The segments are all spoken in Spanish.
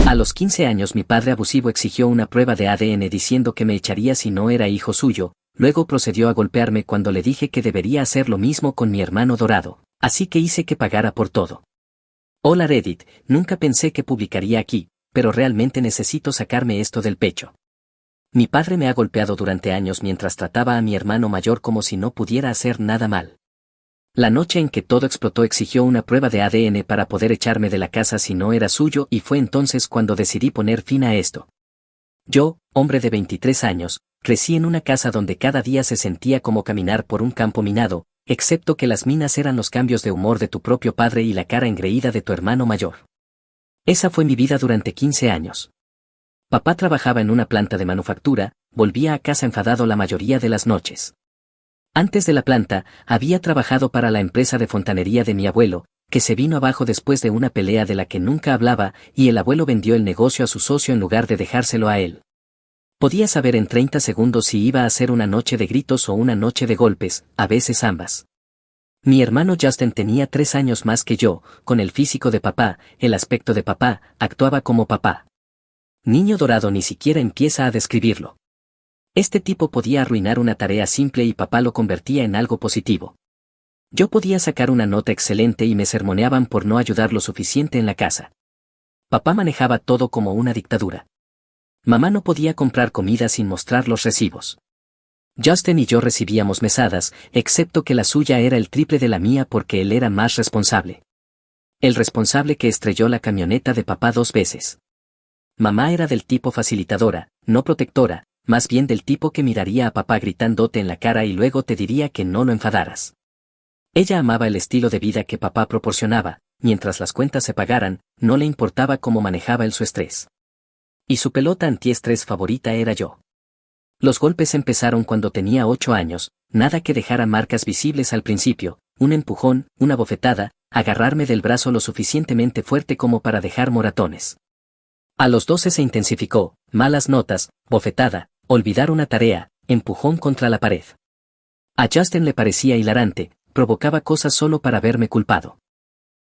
A los 15 años mi padre abusivo exigió una prueba de ADN diciendo que me echaría si no era hijo suyo, luego procedió a golpearme cuando le dije que debería hacer lo mismo con mi hermano Dorado, así que hice que pagara por todo. Hola Reddit, nunca pensé que publicaría aquí, pero realmente necesito sacarme esto del pecho. Mi padre me ha golpeado durante años mientras trataba a mi hermano mayor como si no pudiera hacer nada mal. La noche en que todo explotó exigió una prueba de ADN para poder echarme de la casa si no era suyo y fue entonces cuando decidí poner fin a esto. Yo, hombre de 23 años, crecí en una casa donde cada día se sentía como caminar por un campo minado, excepto que las minas eran los cambios de humor de tu propio padre y la cara engreída de tu hermano mayor. Esa fue mi vida durante 15 años. Papá trabajaba en una planta de manufactura, volvía a casa enfadado la mayoría de las noches. Antes de la planta, había trabajado para la empresa de fontanería de mi abuelo, que se vino abajo después de una pelea de la que nunca hablaba, y el abuelo vendió el negocio a su socio en lugar de dejárselo a él. Podía saber en 30 segundos si iba a ser una noche de gritos o una noche de golpes, a veces ambas. Mi hermano Justin tenía 3 años más que yo, con el físico de papá, el aspecto de papá, actuaba como papá. Niño dorado ni siquiera empieza a describirlo. Este tipo podía arruinar una tarea simple y papá lo convertía en algo positivo. Yo podía sacar una nota excelente y me sermoneaban por no ayudar lo suficiente en la casa. Papá manejaba todo como una dictadura. Mamá no podía comprar comida sin mostrar los recibos. Justin y yo recibíamos mesadas, excepto que la suya era el triple de la mía porque él era más responsable. El responsable que estrelló la camioneta de papá 2 veces. Mamá era del tipo facilitadora, no protectora, más bien del tipo que miraría a papá gritándote en la cara y luego te diría que no lo enfadaras. Ella amaba el estilo de vida que papá proporcionaba, mientras las cuentas se pagaran, no le importaba cómo manejaba él su estrés. Y su pelota antiestrés favorita era yo. Los golpes empezaron cuando tenía 8 años, nada que dejara marcas visibles al principio, un empujón, una bofetada, agarrarme del brazo lo suficientemente fuerte como para dejar moratones. A los 12 se intensificó, malas notas, bofetada, olvidar una tarea, empujón contra la pared. A Justin le parecía hilarante, provocaba cosas solo para verme culpado.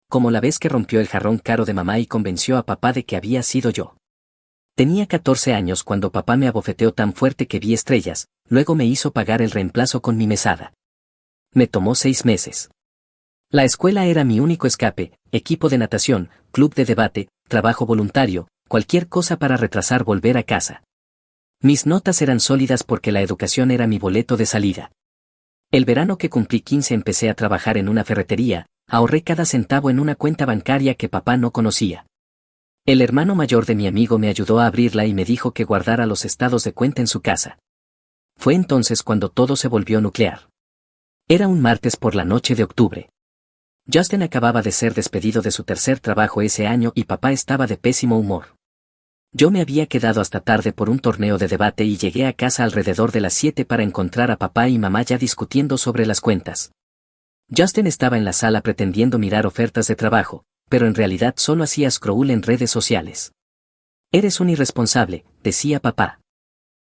Como la vez que rompió el jarrón caro de mamá y convenció a papá de que había sido yo. Tenía 14 años cuando papá me abofeteó tan fuerte que vi estrellas, luego me hizo pagar el reemplazo con mi mesada. Me tomó 6 meses. La escuela era mi único escape, equipo de natación, club de debate, trabajo voluntario, cualquier cosa para retrasar volver a casa. Mis notas eran sólidas porque la educación era mi boleto de salida. El verano que cumplí 15 empecé a trabajar en una ferretería, ahorré cada centavo en una cuenta bancaria que papá no conocía. El hermano mayor de mi amigo me ayudó a abrirla y me dijo que guardara los estados de cuenta en su casa. Fue entonces cuando todo se volvió nuclear. Era un martes por la noche de octubre. Justin acababa de ser despedido de su tercer trabajo ese año y papá estaba de pésimo humor. Yo me había quedado hasta tarde por un torneo de debate y llegué a casa alrededor de las 7 para encontrar a papá y mamá ya discutiendo sobre las cuentas. Justin estaba en la sala pretendiendo mirar ofertas de trabajo, pero en realidad solo hacía scroll en redes sociales. Eres un irresponsable, decía papá.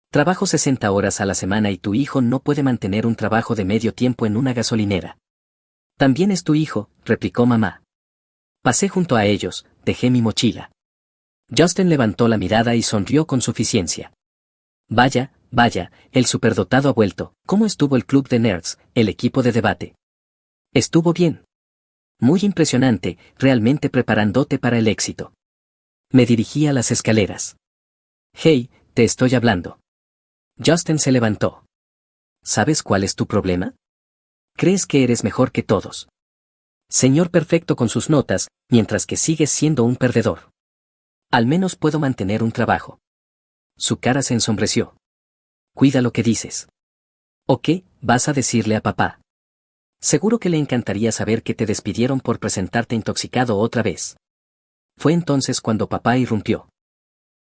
Trabajo 60 horas a la semana y tu hijo no puede mantener un trabajo de medio tiempo en una gasolinera. También es tu hijo, replicó mamá. Pasé junto a ellos, dejé mi mochila. Justin levantó la mirada y sonrió con suficiencia. Vaya, vaya, el superdotado ha vuelto. ¿Cómo estuvo el club de nerds, el equipo de debate? Estuvo bien. Muy impresionante, realmente preparándote para el éxito. Me dirigí a las escaleras. Hey, te estoy hablando. Justin se levantó. ¿Sabes cuál es tu problema? Crees que eres mejor que todos. Señor perfecto con sus notas, mientras que sigues siendo un perdedor. Al menos puedo mantener un trabajo. Su cara se ensombreció. Cuida lo que dices. ¿O qué vas a decirle a papá? Seguro que le encantaría saber que te despidieron por presentarte intoxicado otra vez. Fue entonces cuando papá irrumpió.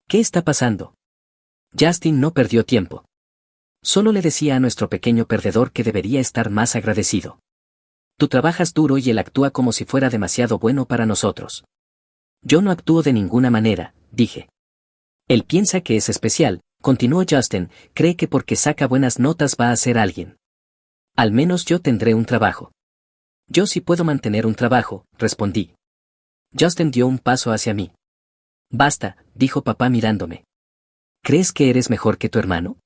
¿Qué está pasando? Justin no perdió tiempo. Solo le decía a nuestro pequeño perdedor que debería estar más agradecido. Tú trabajas duro y él actúa como si fuera demasiado bueno para nosotros. Yo no actúo de ninguna manera, dije. Él piensa que es especial, continuó Justin, cree que porque saca buenas notas va a ser alguien. Al menos yo tendré un trabajo. Yo sí puedo mantener un trabajo, respondí. Justin dio un paso hacia mí. Basta, dijo papá mirándome. ¿Crees que eres mejor que tu hermano?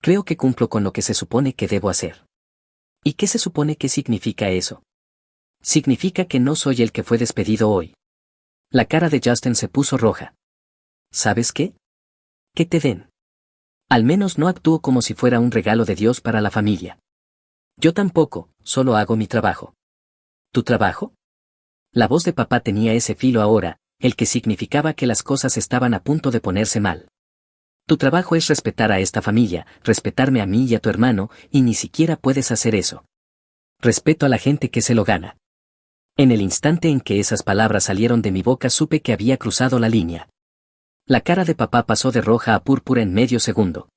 Creo que cumplo con lo que se supone que debo hacer. ¿Y qué se supone que significa eso? Significa que no soy el que fue despedido hoy. La cara de Justin se puso roja. ¿Sabes qué? Que te den. Al menos no actúo como si fuera un regalo de Dios para la familia. Yo tampoco, solo hago mi trabajo. ¿Tu trabajo? La voz de papá tenía ese filo ahora, el que significaba que las cosas estaban a punto de ponerse mal. Tu trabajo es respetar a esta familia, respetarme a mí y a tu hermano, y ni siquiera puedes hacer eso. Respeto a la gente que se lo gana. En el instante en que esas palabras salieron de mi boca supe que había cruzado la línea. La cara de papá pasó de roja a púrpura en medio segundo.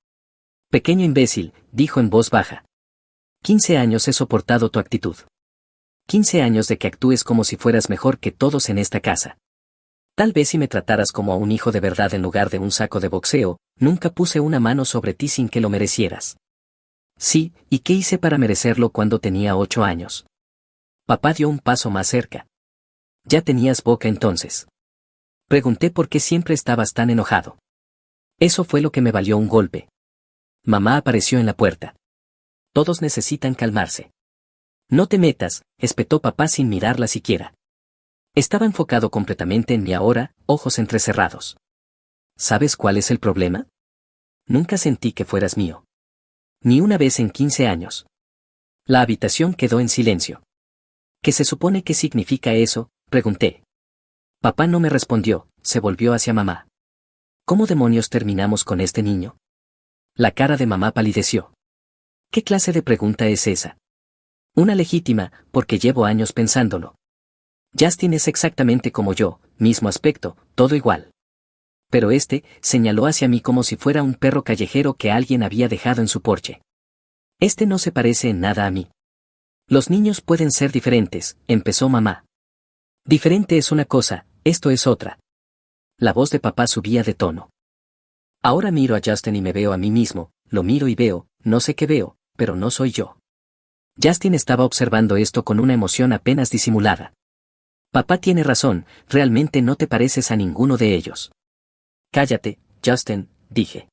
Pequeño imbécil, dijo en voz baja. 15 años he soportado tu actitud. 15 años de que actúes como si fueras mejor que todos en esta casa. Tal vez si me trataras como a un hijo de verdad en lugar de un saco de boxeo, nunca puse una mano sobre ti sin que lo merecieras. Sí, ¿y qué hice para merecerlo cuando tenía 8 años? Papá dio un paso más cerca. ¿Ya tenías boca entonces? Pregunté por qué siempre estabas tan enojado. Eso fue lo que me valió un golpe. Mamá apareció en la puerta. Todos necesitan calmarse. No te metas, espetó papá sin mirarla siquiera. Estaba enfocado completamente en mí ahora, ojos entrecerrados. ¿Sabes cuál es el problema? Nunca sentí que fueras mío. Ni una vez en 15 años. La habitación quedó en silencio. ¿Qué se supone que significa eso?, pregunté. Papá no me respondió, se volvió hacia mamá. ¿Cómo demonios terminamos con este niño? La cara de mamá palideció. ¿Qué clase de pregunta es esa? Una legítima, porque llevo años pensándolo. Justin es exactamente como yo, mismo aspecto, todo igual. Pero señaló hacia mí como si fuera un perro callejero que alguien había dejado en su porche. No se parece en nada a mí. Los niños pueden ser diferentes, empezó mamá. Diferente es una cosa, esto es otra. La voz de papá subía de tono. Ahora miro a Justin y me veo a mí mismo, lo miro y veo, no sé qué veo, pero no soy yo. Justin estaba observando esto con una emoción apenas disimulada. Papá tiene razón, realmente no te pareces a ninguno de ellos. Cállate, Justin, dije.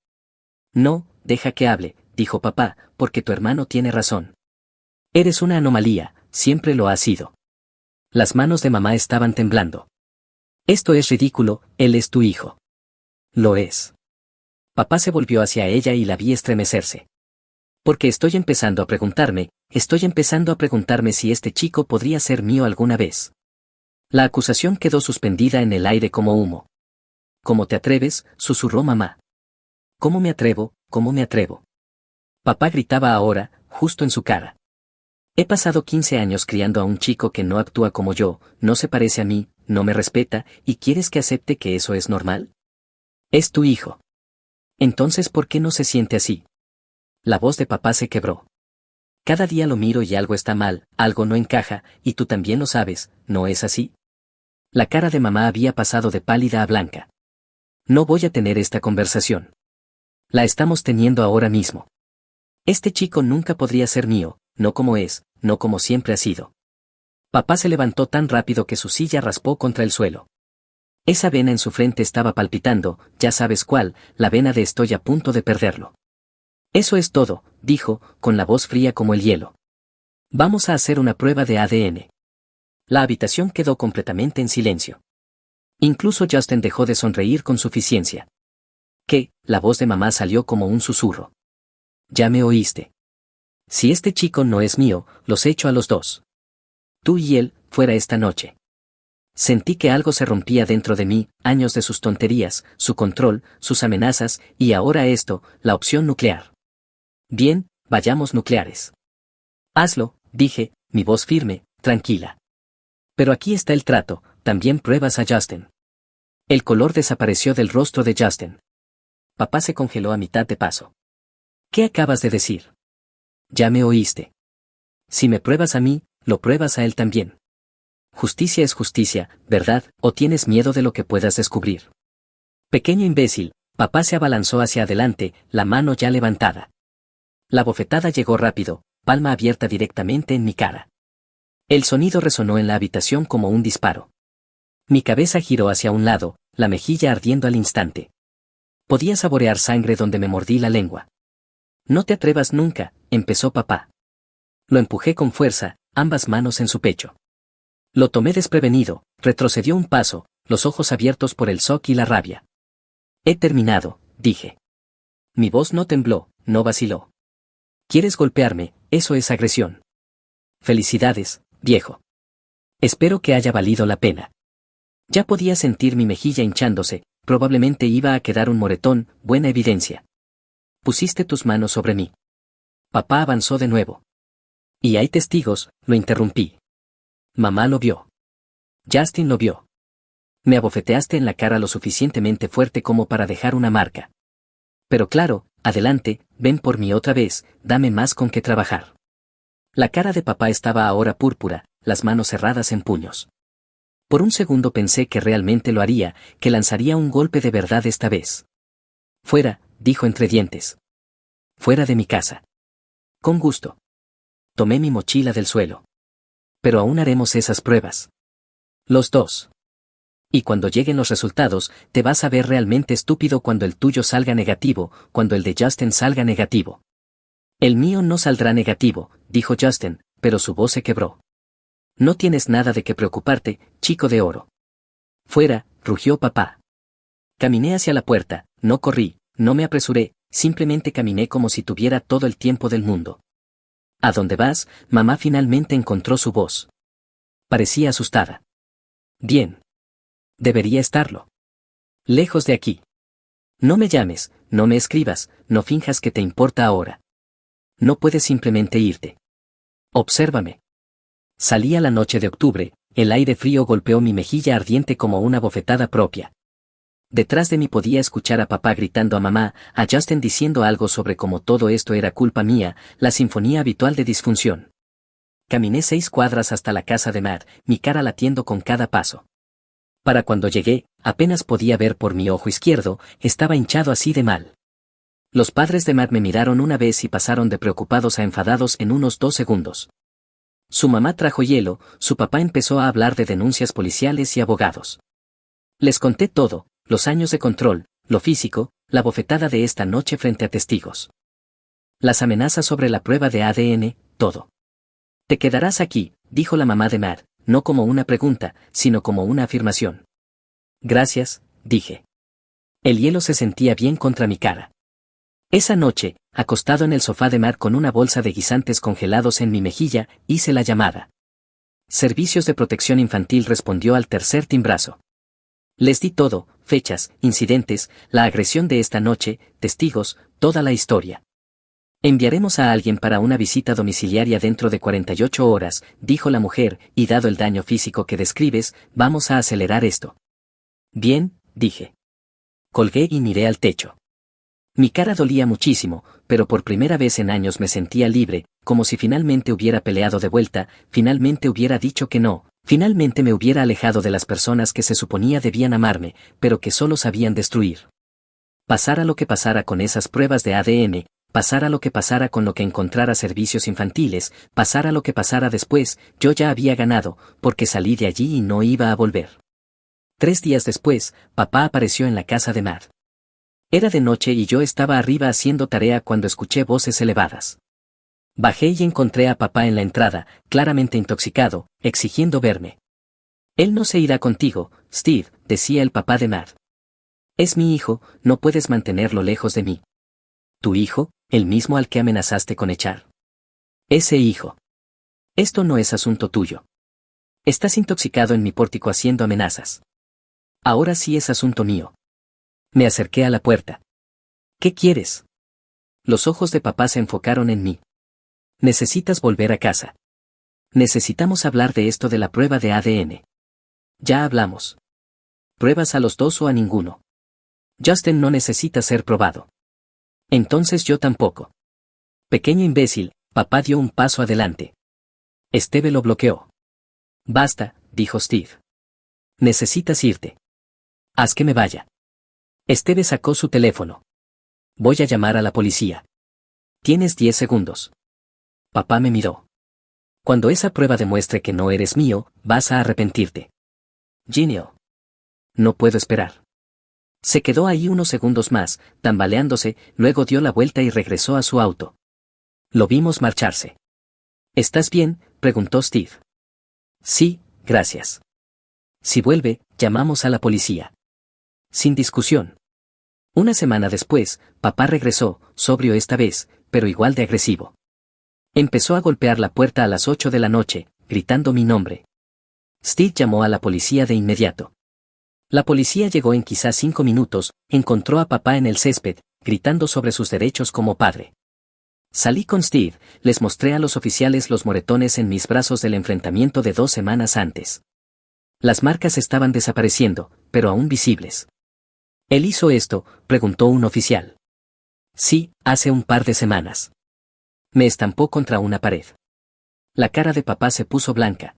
No, deja que hable, dijo papá, porque tu hermano tiene razón. Eres una anomalía, siempre lo has sido. Las manos de mamá estaban temblando. Esto es ridículo, él es tu hijo. Lo es. Papá se volvió hacia ella y la vi estremecerse. Porque estoy empezando a preguntarme si este chico podría ser mío alguna vez. La acusación quedó suspendida en el aire como humo. ¿Cómo te atreves?, susurró mamá. ¿Cómo me atrevo? ¿Cómo me atrevo? Papá gritaba ahora, justo en su cara. He pasado 15 años criando a un chico que no actúa como yo, no se parece a mí, no me respeta, ¿y quieres que acepte que eso es normal? Es tu hijo. Entonces, ¿por qué no se siente así? La voz de papá se quebró. Cada día lo miro y algo está mal, algo no encaja, y tú también lo sabes, ¿no es así? La cara de mamá había pasado de pálida a blanca. No voy a tener esta conversación. La estamos teniendo ahora mismo. Este chico nunca podría ser mío, no como es, no como siempre ha sido. Papá se levantó tan rápido que su silla raspó contra el suelo. Esa vena en su frente estaba palpitando, ya sabes cuál, la vena de estoy a punto de perderlo. Eso es todo, dijo, con la voz fría como el hielo. Vamos a hacer una prueba de ADN. La habitación quedó completamente en silencio. Incluso Justin dejó de sonreír con suficiencia. ¿Qué? La voz de mamá salió como un susurro. Ya me oíste. Si este chico no es mío, los echo a los dos. Tú y él, fuera esta noche. Sentí que algo se rompía dentro de mí, años de sus tonterías, su control, sus amenazas, y ahora esto, la opción nuclear. Bien, vayamos nucleares. Hazlo, dije, mi voz firme, tranquila. Pero aquí está el trato, también pruebas a Justin. El color desapareció del rostro de Justin. Papá se congeló a mitad de paso. ¿Qué acabas de decir? Ya me oíste. Si me pruebas a mí, lo pruebas a él también. Justicia es justicia, ¿verdad? ¿O tienes miedo de lo que puedas descubrir? Pequeño imbécil, papá se abalanzó hacia adelante, la mano ya levantada. La bofetada llegó rápido, palma abierta directamente en mi cara. El sonido resonó en la habitación como un disparo. Mi cabeza giró hacia un lado, la mejilla ardiendo al instante. Podía saborear sangre donde me mordí la lengua. No te atrevas nunca, empezó papá. Lo empujé con fuerza, ambas manos en su pecho. Lo tomé desprevenido, retrocedió un paso, los ojos abiertos por el shock y la rabia. He terminado, dije. Mi voz no tembló, no vaciló. ¿Quieres golpearme? Eso es agresión. Felicidades, viejo. Espero que haya valido la pena. Ya podía sentir mi mejilla hinchándose, probablemente iba a quedar un moretón, buena evidencia. Pusiste tus manos sobre mí. Papá avanzó de nuevo. Y hay testigos, lo interrumpí. Mamá lo vio. Justin lo vio. Me abofeteaste en la cara lo suficientemente fuerte como para dejar una marca. Pero claro, adelante, ven por mí otra vez, dame más con qué trabajar. La cara de papá estaba ahora púrpura, las manos cerradas en puños. Por un segundo pensé que realmente lo haría, que lanzaría un golpe de verdad esta vez. Fuera, dijo entre dientes. Fuera de mi casa. Con gusto. Tomé mi mochila del suelo. Pero aún haremos esas pruebas. Los dos. Y cuando lleguen los resultados, te vas a ver realmente estúpido cuando el tuyo salga negativo, cuando el de Justin salga negativo. El mío no saldrá negativo, dijo Justin, pero su voz se quebró. No tienes nada de qué preocuparte, chico de oro. Fuera, rugió papá. Caminé hacia la puerta, no corrí, no me apresuré, simplemente caminé como si tuviera todo el tiempo del mundo. ¿A dónde vas? Mamá finalmente encontró su voz. Parecía asustada. Bien. Debería estarlo. Lejos de aquí. No me llames, no me escribas, no finjas que te importa ahora. No puedes simplemente irte. Obsérvame. Salía la noche de octubre, el aire frío golpeó mi mejilla ardiente como una bofetada propia. Detrás de mí podía escuchar a papá gritando a mamá, a Justin diciendo algo sobre cómo todo esto era culpa mía, la sinfonía habitual de disfunción. Caminé 6 cuadras hasta la casa de Matt, mi cara latiendo con cada paso. Para cuando llegué, apenas podía ver por mi ojo izquierdo, estaba hinchado así de mal. Los padres de Matt me miraron una vez y pasaron de preocupados a enfadados en unos 2 segundos. Su mamá trajo hielo, su papá empezó a hablar de denuncias policiales y abogados. Les conté todo, los años de control, lo físico, la bofetada de esta noche frente a testigos. Las amenazas sobre la prueba de ADN, todo. Te quedarás aquí, dijo la mamá de Matt, no como una pregunta, sino como una afirmación. Gracias, dije. El hielo se sentía bien contra mi cara. Esa noche, acostado en el sofá de Matt con una bolsa de guisantes congelados en mi mejilla, hice la llamada. Servicios de Protección Infantil respondió al tercer timbrazo. Les di todo, fechas, incidentes, la agresión de esta noche, testigos, toda la historia. Enviaremos a alguien para una visita domiciliaria dentro de 48 horas, dijo la mujer, y dado el daño físico que describes, vamos a acelerar esto. Bien, dije. Colgué y miré al techo. Mi cara dolía muchísimo, pero por primera vez en años me sentía libre, como si finalmente hubiera peleado de vuelta, finalmente hubiera dicho que no, finalmente me hubiera alejado de las personas que se suponía debían amarme, pero que solo sabían destruir. Pasara lo que pasara con esas pruebas de ADN, pasara lo que pasara con lo que encontrara servicios infantiles, pasara lo que pasara después, yo ya había ganado, porque salí de allí y no iba a volver. 3 días después, papá apareció en la casa de Matt. Era de noche y yo estaba arriba haciendo tarea cuando escuché voces elevadas. Bajé y encontré a papá en la entrada, claramente intoxicado, exigiendo verme. Él no se irá contigo, Steve, decía el papá de Matt. Es mi hijo, no puedes mantenerlo lejos de mí. ¿Tu hijo, el mismo al que amenazaste con echar? Ese hijo. Esto no es asunto tuyo. Estás intoxicado en mi pórtico haciendo amenazas. Ahora sí es asunto mío. Me acerqué a la puerta. ¿Qué quieres? Los ojos de papá se enfocaron en mí. Necesitas volver a casa. Necesitamos hablar de esto de la prueba de ADN. Ya hablamos. ¿Pruebas a los dos o a ninguno? Justin no necesita ser probado. Entonces yo tampoco. Pequeño imbécil, papá dio un paso adelante. Steve lo bloqueó. Basta, dijo Steve. Necesitas irte. Haz que me vaya. Steve sacó su teléfono. Voy a llamar a la policía. Tienes 10 segundos. Papá me miró. Cuando esa prueba demuestre que no eres mío, vas a arrepentirte. Ginio. No puedo esperar. Se quedó ahí unos segundos más, tambaleándose, luego dio la vuelta y regresó a su auto. Lo vimos marcharse. ¿Estás bien?, preguntó Steve. Sí, gracias. Si vuelve, llamamos a la policía. Sin discusión. Una semana después, papá regresó, sobrio esta vez, pero igual de agresivo. Empezó a golpear la puerta a las 8 de la noche, gritando mi nombre. Steve llamó a la policía de inmediato. La policía llegó en quizás 5 minutos, encontró a papá en el césped, gritando sobre sus derechos como padre. Salí con Steve, les mostré a los oficiales los moretones en mis brazos del enfrentamiento de 2 semanas antes. Las marcas estaban desapareciendo, pero aún visibles. ¿Él hizo esto?, preguntó un oficial. Sí, hace un par de semanas. Me estampó contra una pared. La cara de papá se puso blanca.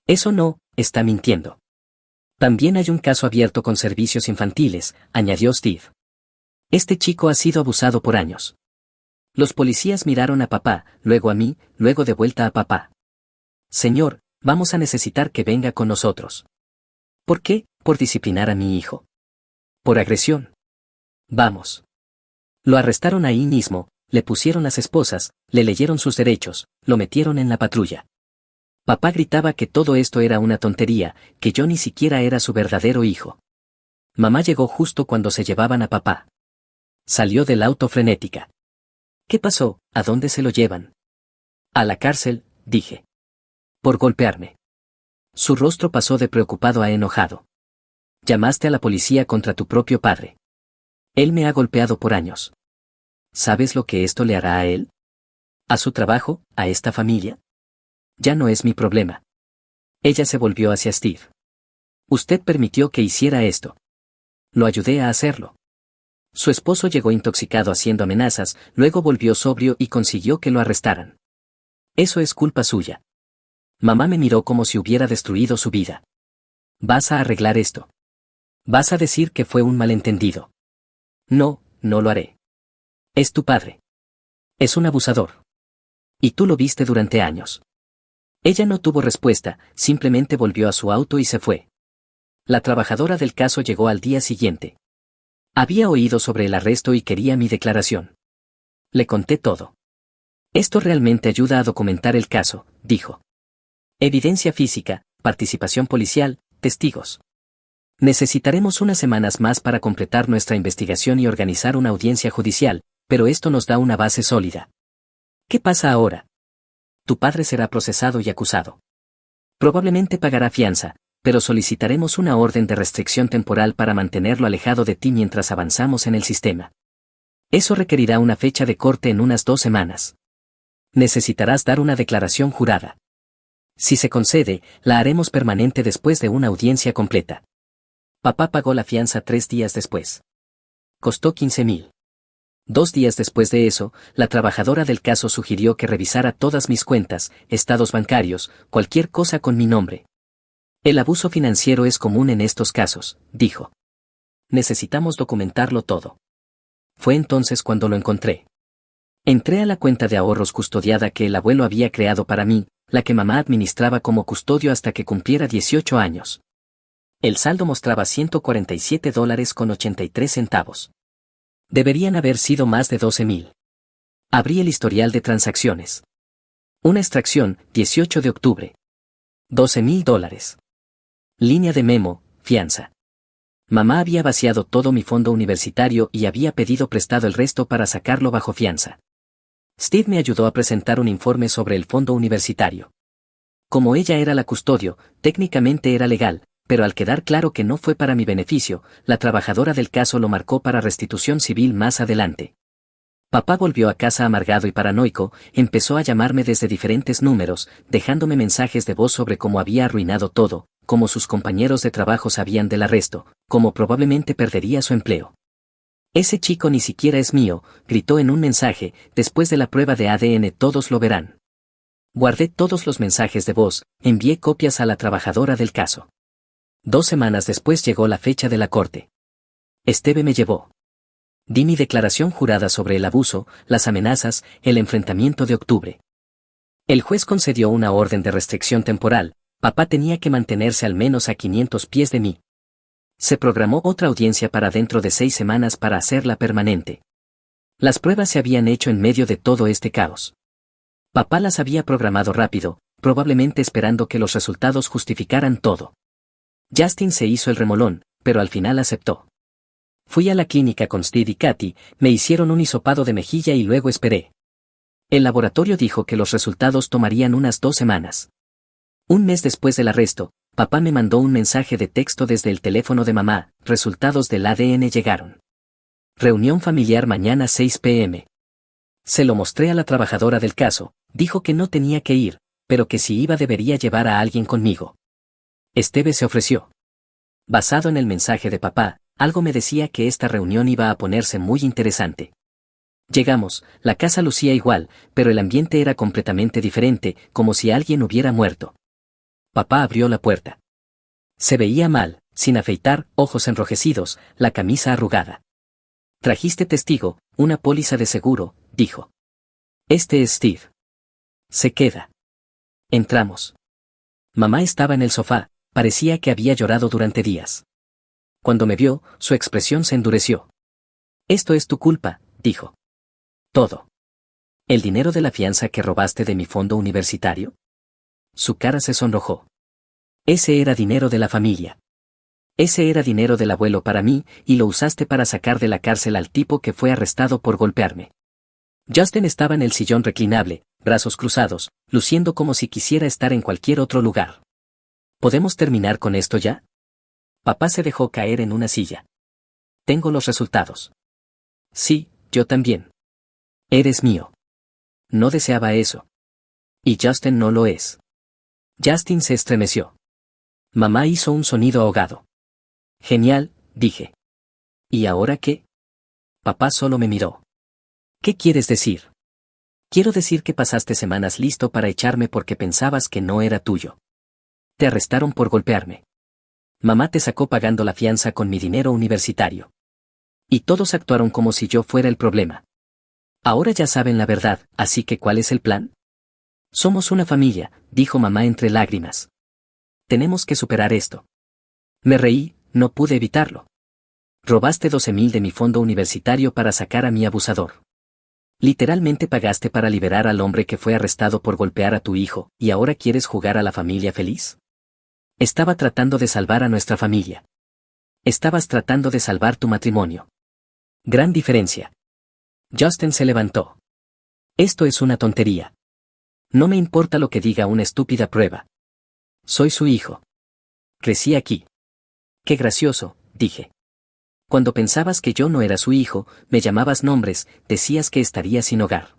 Eso no, está mintiendo. También hay un caso abierto con servicios infantiles, añadió Steve. Este chico ha sido abusado por años. Los policías miraron a papá, luego a mí, luego de vuelta a papá. Señor, vamos a necesitar que venga con nosotros. ¿Por qué? Por disciplinar a mi hijo. Por agresión. Vamos. Lo arrestaron ahí mismo, le pusieron las esposas, le leyeron sus derechos, lo metieron en la patrulla. Papá gritaba que todo esto era una tontería, que yo ni siquiera era su verdadero hijo. Mamá llegó justo cuando se llevaban a papá. Salió del auto frenética. ¿Qué pasó? ¿A dónde se lo llevan? A la cárcel, dije. Por golpearme. Su rostro pasó de preocupado a enojado. Llamaste a la policía contra tu propio padre. Él me ha golpeado por años. ¿Sabes lo que esto le hará a él? ¿A su trabajo? ¿A esta familia? Ya no es mi problema. Ella se volvió hacia Steve. Usted permitió que hiciera esto. Lo ayudé a hacerlo. Su esposo llegó intoxicado haciendo amenazas, luego volvió sobrio y consiguió que lo arrestaran. Eso es culpa suya. Mamá me miró como si hubiera destruido su vida. ¿Vas a arreglar esto? ¿Vas a decir que fue un malentendido? No, no lo haré. Es tu padre. Es un abusador. Y tú lo viste durante años. Ella no tuvo respuesta, simplemente volvió a su auto y se fue. La trabajadora del caso llegó al día siguiente. Había oído sobre el arresto y quería mi declaración. Le conté todo. Esto realmente ayuda a documentar el caso, dijo. Evidencia física, participación policial, testigos. Necesitaremos unas semanas más para completar nuestra investigación y organizar una audiencia judicial, pero esto nos da una base sólida. ¿Qué pasa ahora? Tu padre será procesado y acusado. Probablemente pagará fianza, pero solicitaremos una orden de restricción temporal para mantenerlo alejado de ti mientras avanzamos en el sistema. Eso requerirá una fecha de corte en unas 2 semanas. Necesitarás dar una declaración jurada. Si se concede, la haremos permanente después de una audiencia completa. Papá pagó la fianza 3 días después. Costó 15,000. 2 días después de eso, la trabajadora del caso sugirió que revisara todas mis cuentas, estados bancarios, cualquier cosa con mi nombre. El abuso financiero es común en estos casos, dijo. Necesitamos documentarlo todo. Fue entonces cuando lo encontré. Entré a la cuenta de ahorros custodiada que el abuelo había creado para mí, la que mamá administraba como custodio hasta que cumpliera 18 años. El saldo mostraba $147.83. Deberían haber sido más de 12,000. Abrí el historial de transacciones. Una extracción, 18 de octubre. $12,000. Línea de memo, fianza. Mamá había vaciado todo mi fondo universitario y había pedido prestado el resto para sacarlo bajo fianza. Steve me ayudó a presentar un informe sobre el fondo universitario. Como ella era la custodio, técnicamente era legal, pero al quedar claro que no fue para mi beneficio, la trabajadora del caso lo marcó para restitución civil más adelante. Papá volvió a casa amargado y paranoico, empezó a llamarme desde diferentes números, dejándome mensajes de voz sobre cómo había arruinado todo, cómo sus compañeros de trabajo sabían del arresto, cómo probablemente perdería su empleo. Ese chico ni siquiera es mío, gritó en un mensaje, después de la prueba de ADN todos lo verán. Guardé todos los mensajes de voz, envié copias a la trabajadora del caso. 2 semanas después llegó la fecha de la corte. Esteve me llevó. Di mi declaración jurada sobre el abuso, las amenazas, el enfrentamiento de octubre. El juez concedió una orden de restricción temporal, Papá tenía que mantenerse al menos a 500 pies de mí. Se programó otra audiencia para dentro de 6 semanas para hacerla permanente. Las pruebas se habían hecho en medio de todo este caos. Papá las había programado rápido, probablemente esperando que los resultados justificaran todo. Justin se hizo el remolón, pero al final aceptó. Fui a la clínica con Steve y Katy, me hicieron un hisopado de mejilla y luego esperé. El laboratorio dijo que los resultados tomarían unas 2 semanas. Un mes después del arresto, papá me mandó un mensaje de texto desde el teléfono de mamá, resultados del ADN llegaron. Reunión familiar mañana 6 p.m. Se lo mostré a la trabajadora del caso, dijo que no tenía que ir, pero que si iba debería llevar a alguien conmigo. Esteve se ofreció. Basado en el mensaje de papá, algo me decía que esta reunión iba a ponerse muy interesante. Llegamos, la casa lucía igual, pero el ambiente era completamente diferente, como si alguien hubiera muerto. Papá abrió la puerta. Se veía mal, sin afeitar, ojos enrojecidos, la camisa arrugada. «Trajiste testigo, una póliza de seguro», dijo. «Este es Steve. Se queda». Entramos. Mamá estaba en el sofá, parecía que había llorado durante días. Cuando me vio, su expresión se endureció. «Esto es tu culpa», dijo. «Todo. ¿El dinero de la fianza que robaste de mi fondo universitario?» Su cara se sonrojó. «Ese era dinero de la familia. Ese era dinero del abuelo para mí, y lo usaste para sacar de la cárcel al tipo que fue arrestado por golpearme». Justin estaba en el sillón reclinable, brazos cruzados, luciendo como si quisiera estar en cualquier otro lugar. ¿Podemos terminar con esto ya? Papá se dejó caer en una silla. «Tengo los resultados». «Sí, yo también». «Eres mío». No deseaba eso. Y Justin no lo es. Justin se estremeció. Mamá hizo un sonido ahogado. «Genial», dije. «¿Y ahora qué?» Papá solo me miró. «¿Qué quieres decir?» «Quiero decir que pasaste semanas listo para echarme porque pensabas que no era tuyo. Te arrestaron por golpearme. Mamá te sacó pagando la fianza con mi dinero universitario. Y todos actuaron como si yo fuera el problema. Ahora ya saben la verdad, así que ¿cuál es el plan?» «Somos una familia», dijo mamá entre lágrimas. «Tenemos que superar esto». Me reí, no pude evitarlo. «Robaste 12,000 de mi fondo universitario para sacar a mi abusador. Literalmente pagaste para liberar al hombre que fue arrestado por golpear a tu hijo, ¿y ahora quieres jugar a la familia feliz?» Estaba tratando de salvar a nuestra familia. Estabas tratando de salvar tu matrimonio. Gran diferencia. Justin se levantó. «Esto es una tontería. No me importa lo que diga una estúpida prueba. Soy su hijo. Crecí aquí». «Qué gracioso», dije. «Cuando pensabas que yo no era su hijo, me llamabas nombres, decías que estaría sin hogar.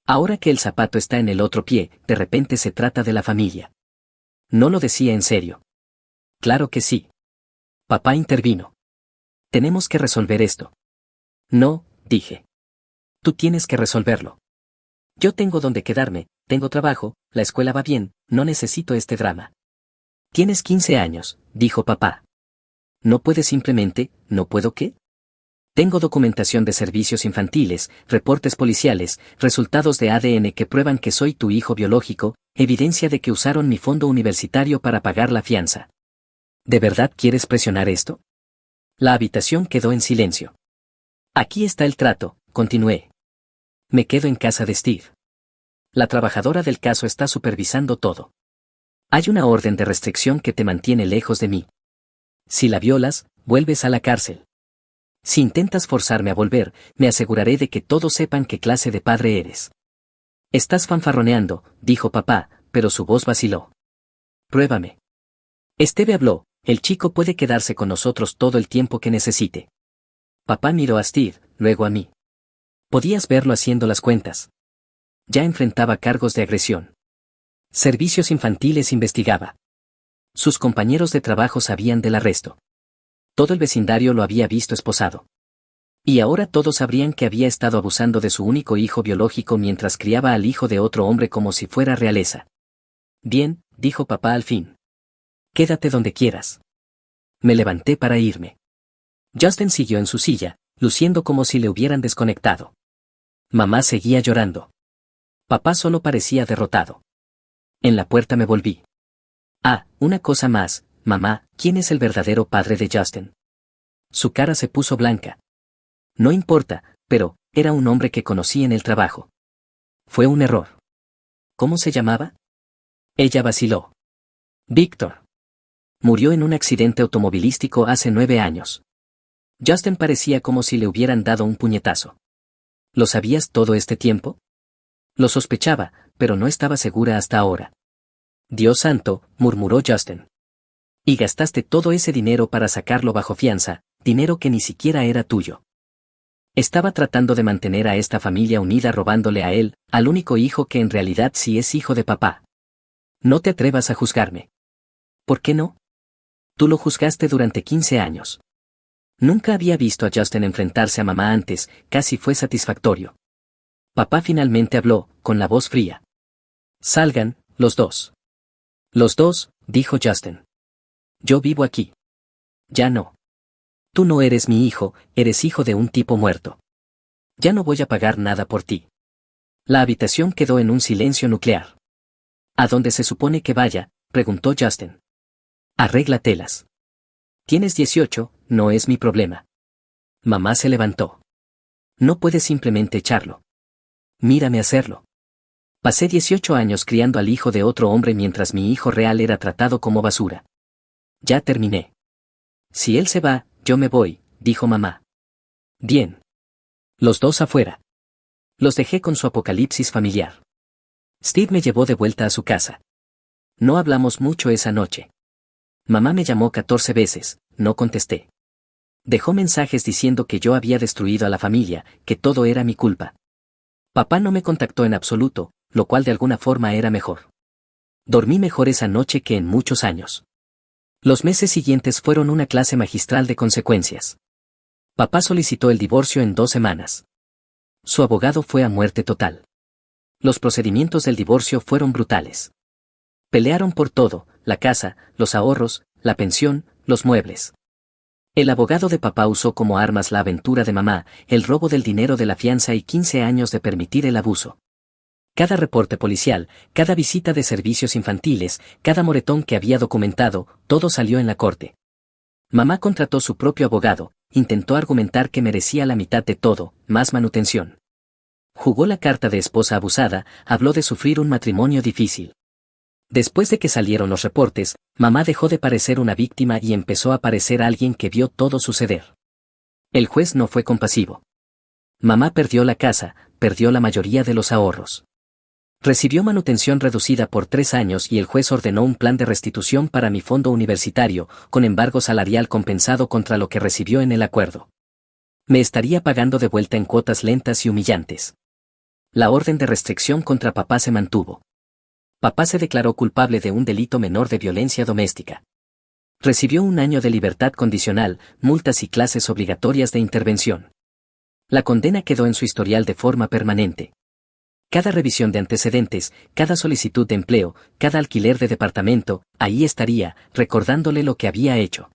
Ahora que el zapato está en el otro pie, de repente se trata de la familia». No lo decía en serio. «Claro que sí». Papá intervino. «Tenemos que resolver esto». «No», dije. «Tú tienes que resolverlo. Yo tengo donde quedarme, tengo trabajo, la escuela va bien, no necesito este drama». «Tienes 15 años», dijo papá. «¿No puedes simplemente, no puedo qué?» «Tengo documentación de servicios infantiles, reportes policiales, resultados de ADN que prueban que soy tu hijo biológico, evidencia de que usaron mi fondo universitario para pagar la fianza. ¿De verdad quieres presionar esto?» La habitación quedó en silencio. «Aquí está el trato», continué. «Me quedo en casa de Steve. La trabajadora del caso está supervisando todo. Hay una orden de restricción que te mantiene lejos de mí. Si la violas, vuelves a la cárcel. Si intentas forzarme a volver, me aseguraré de que todos sepan qué clase de padre eres». «Estás fanfarroneando», dijo papá, pero su voz vaciló. «Pruébame». Esteve habló, «El chico puede quedarse con nosotros todo el tiempo que necesite». Papá miró a Steve, luego a mí. Podías verlo haciendo las cuentas. Ya enfrentaba cargos de agresión. Servicios infantiles investigaba. Sus compañeros de trabajo sabían del arresto. Todo el vecindario lo había visto esposado. Y ahora todos sabrían que había estado abusando de su único hijo biológico mientras criaba al hijo de otro hombre como si fuera realeza. «Bien», dijo papá al fin. «Quédate donde quieras». Me levanté para irme. Justin siguió en su silla, luciendo como si le hubieran desconectado. Mamá seguía llorando. Papá solo parecía derrotado. En la puerta me volví. Ah, una cosa más, mamá, ¿quién es el verdadero padre de Justin? Su cara se puso blanca. No importa, pero, era un hombre que conocí en el trabajo. Fue un error. ¿Cómo se llamaba? Ella vaciló. Víctor. Murió en un accidente automovilístico hace 9 años. Justin parecía como si le hubieran dado un puñetazo. ¿Lo sabías todo este tiempo? Lo sospechaba, pero no estaba segura hasta ahora. Dios santo, murmuró Justin. Y gastaste todo ese dinero para sacarlo bajo fianza, dinero que ni siquiera era tuyo. Estaba tratando de mantener a esta familia unida robándole a él, al único hijo que en realidad sí es hijo de papá. No te atrevas a juzgarme. ¿Por qué no? Tú lo juzgaste durante 15 años. Nunca había visto a Justin enfrentarse a mamá antes, casi fue satisfactorio. Papá finalmente habló, con la voz fría. Salgan, los dos. Los dos, dijo Justin. Yo vivo aquí. Ya no. Tú no eres mi hijo, eres hijo de un tipo muerto. Ya no voy a pagar nada por ti. La habitación quedó en un silencio nuclear. ¿A dónde se supone que vaya?, preguntó Justin. Arréglatelas. Tienes 18, no es mi problema. Mamá se levantó. No puedes simplemente echarlo. Mírame hacerlo. Pasé 18 años criando al hijo de otro hombre mientras mi hijo real era tratado como basura. Ya terminé. Si él se va, yo me voy, dijo mamá. Bien. Los dos afuera. Los dejé con su apocalipsis familiar. Steve me llevó de vuelta a su casa. No hablamos mucho esa noche. Mamá me llamó 14 veces, no contesté. Dejó mensajes diciendo que yo había destruido a la familia, que todo era mi culpa. Papá no me contactó en absoluto, lo cual de alguna forma era mejor. Dormí mejor esa noche que en muchos años. Los meses siguientes fueron una clase magistral de consecuencias. Papá solicitó el divorcio en 2 semanas. Su abogado fue a muerte total. Los procedimientos del divorcio fueron brutales. Pelearon por todo, la casa, los ahorros, la pensión, los muebles. El abogado de papá usó como armas la aventura de mamá, el robo del dinero de la fianza y 15 años de permitir el abuso. Cada reporte policial, cada visita de servicios infantiles, cada moretón que había documentado, todo salió en la corte. Mamá contrató su propio abogado, intentó argumentar que merecía la mitad de todo, más manutención. Jugó la carta de esposa abusada, habló de sufrir un matrimonio difícil. Después de que salieron los reportes, mamá dejó de parecer una víctima y empezó a parecer alguien que vio todo suceder. El juez no fue compasivo. Mamá perdió la casa, perdió la mayoría de los ahorros. Recibió manutención reducida por 3 años y el juez ordenó un plan de restitución para mi fondo universitario, con embargo salarial compensado contra lo que recibió en el acuerdo. Me estaría pagando de vuelta en cuotas lentas y humillantes. La orden de restricción contra papá se mantuvo. Papá se declaró culpable de un delito menor de violencia doméstica. Recibió 1 año de libertad condicional, multas y clases obligatorias de intervención. La condena quedó en su historial de forma permanente. Cada revisión de antecedentes, cada solicitud de empleo, cada alquiler de departamento, ahí estaría, recordándole lo que había hecho.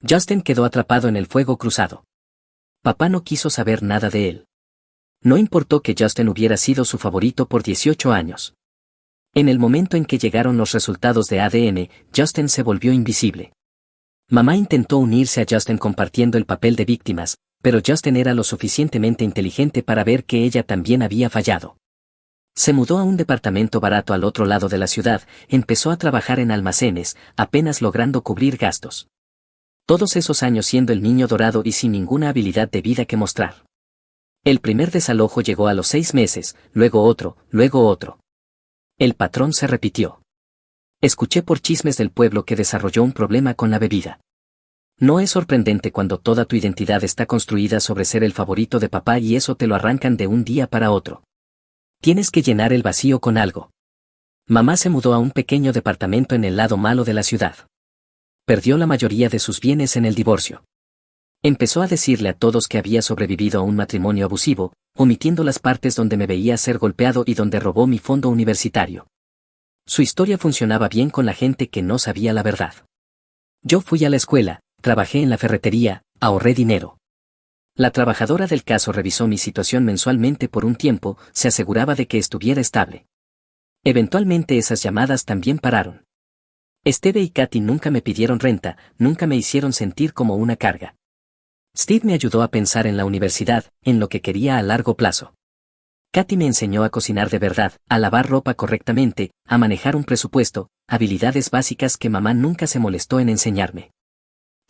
Justin quedó atrapado en el fuego cruzado. Papá no quiso saber nada de él. No importó que Justin hubiera sido su favorito por 18 años. En el momento en que llegaron los resultados de ADN, Justin se volvió invisible. Mamá intentó unirse a Justin compartiendo el papel de víctimas, pero Justin era lo suficientemente inteligente para ver que ella también había fallado. Se mudó a un departamento barato al otro lado de la ciudad, empezó a trabajar en almacenes, apenas logrando cubrir gastos. Todos esos años siendo el niño dorado y sin ninguna habilidad de vida que mostrar. El primer desalojo llegó a los 6 meses, luego otro, luego otro. El patrón se repitió. Escuché por chismes del pueblo que desarrolló un problema con la bebida. No es sorprendente cuando toda tu identidad está construida sobre ser el favorito de papá y eso te lo arrancan de un día para otro. Tienes que llenar el vacío con algo. Mamá se mudó a un pequeño departamento en el lado malo de la ciudad. Perdió la mayoría de sus bienes en el divorcio. Empezó a decirle a todos que había sobrevivido a un matrimonio abusivo, omitiendo las partes donde me veía ser golpeado y donde robó mi fondo universitario. Su historia funcionaba bien con la gente que no sabía la verdad. Yo fui a la escuela, trabajé en la ferretería, ahorré dinero. La trabajadora del caso revisó mi situación mensualmente por un tiempo, se aseguraba de que estuviera estable. Eventualmente esas llamadas también pararon. Steve y Katy nunca me pidieron renta, nunca me hicieron sentir como una carga. Steve me ayudó a pensar en la universidad, en lo que quería a largo plazo. Katy me enseñó a cocinar de verdad, a lavar ropa correctamente, a manejar un presupuesto, habilidades básicas que mamá nunca se molestó en enseñarme.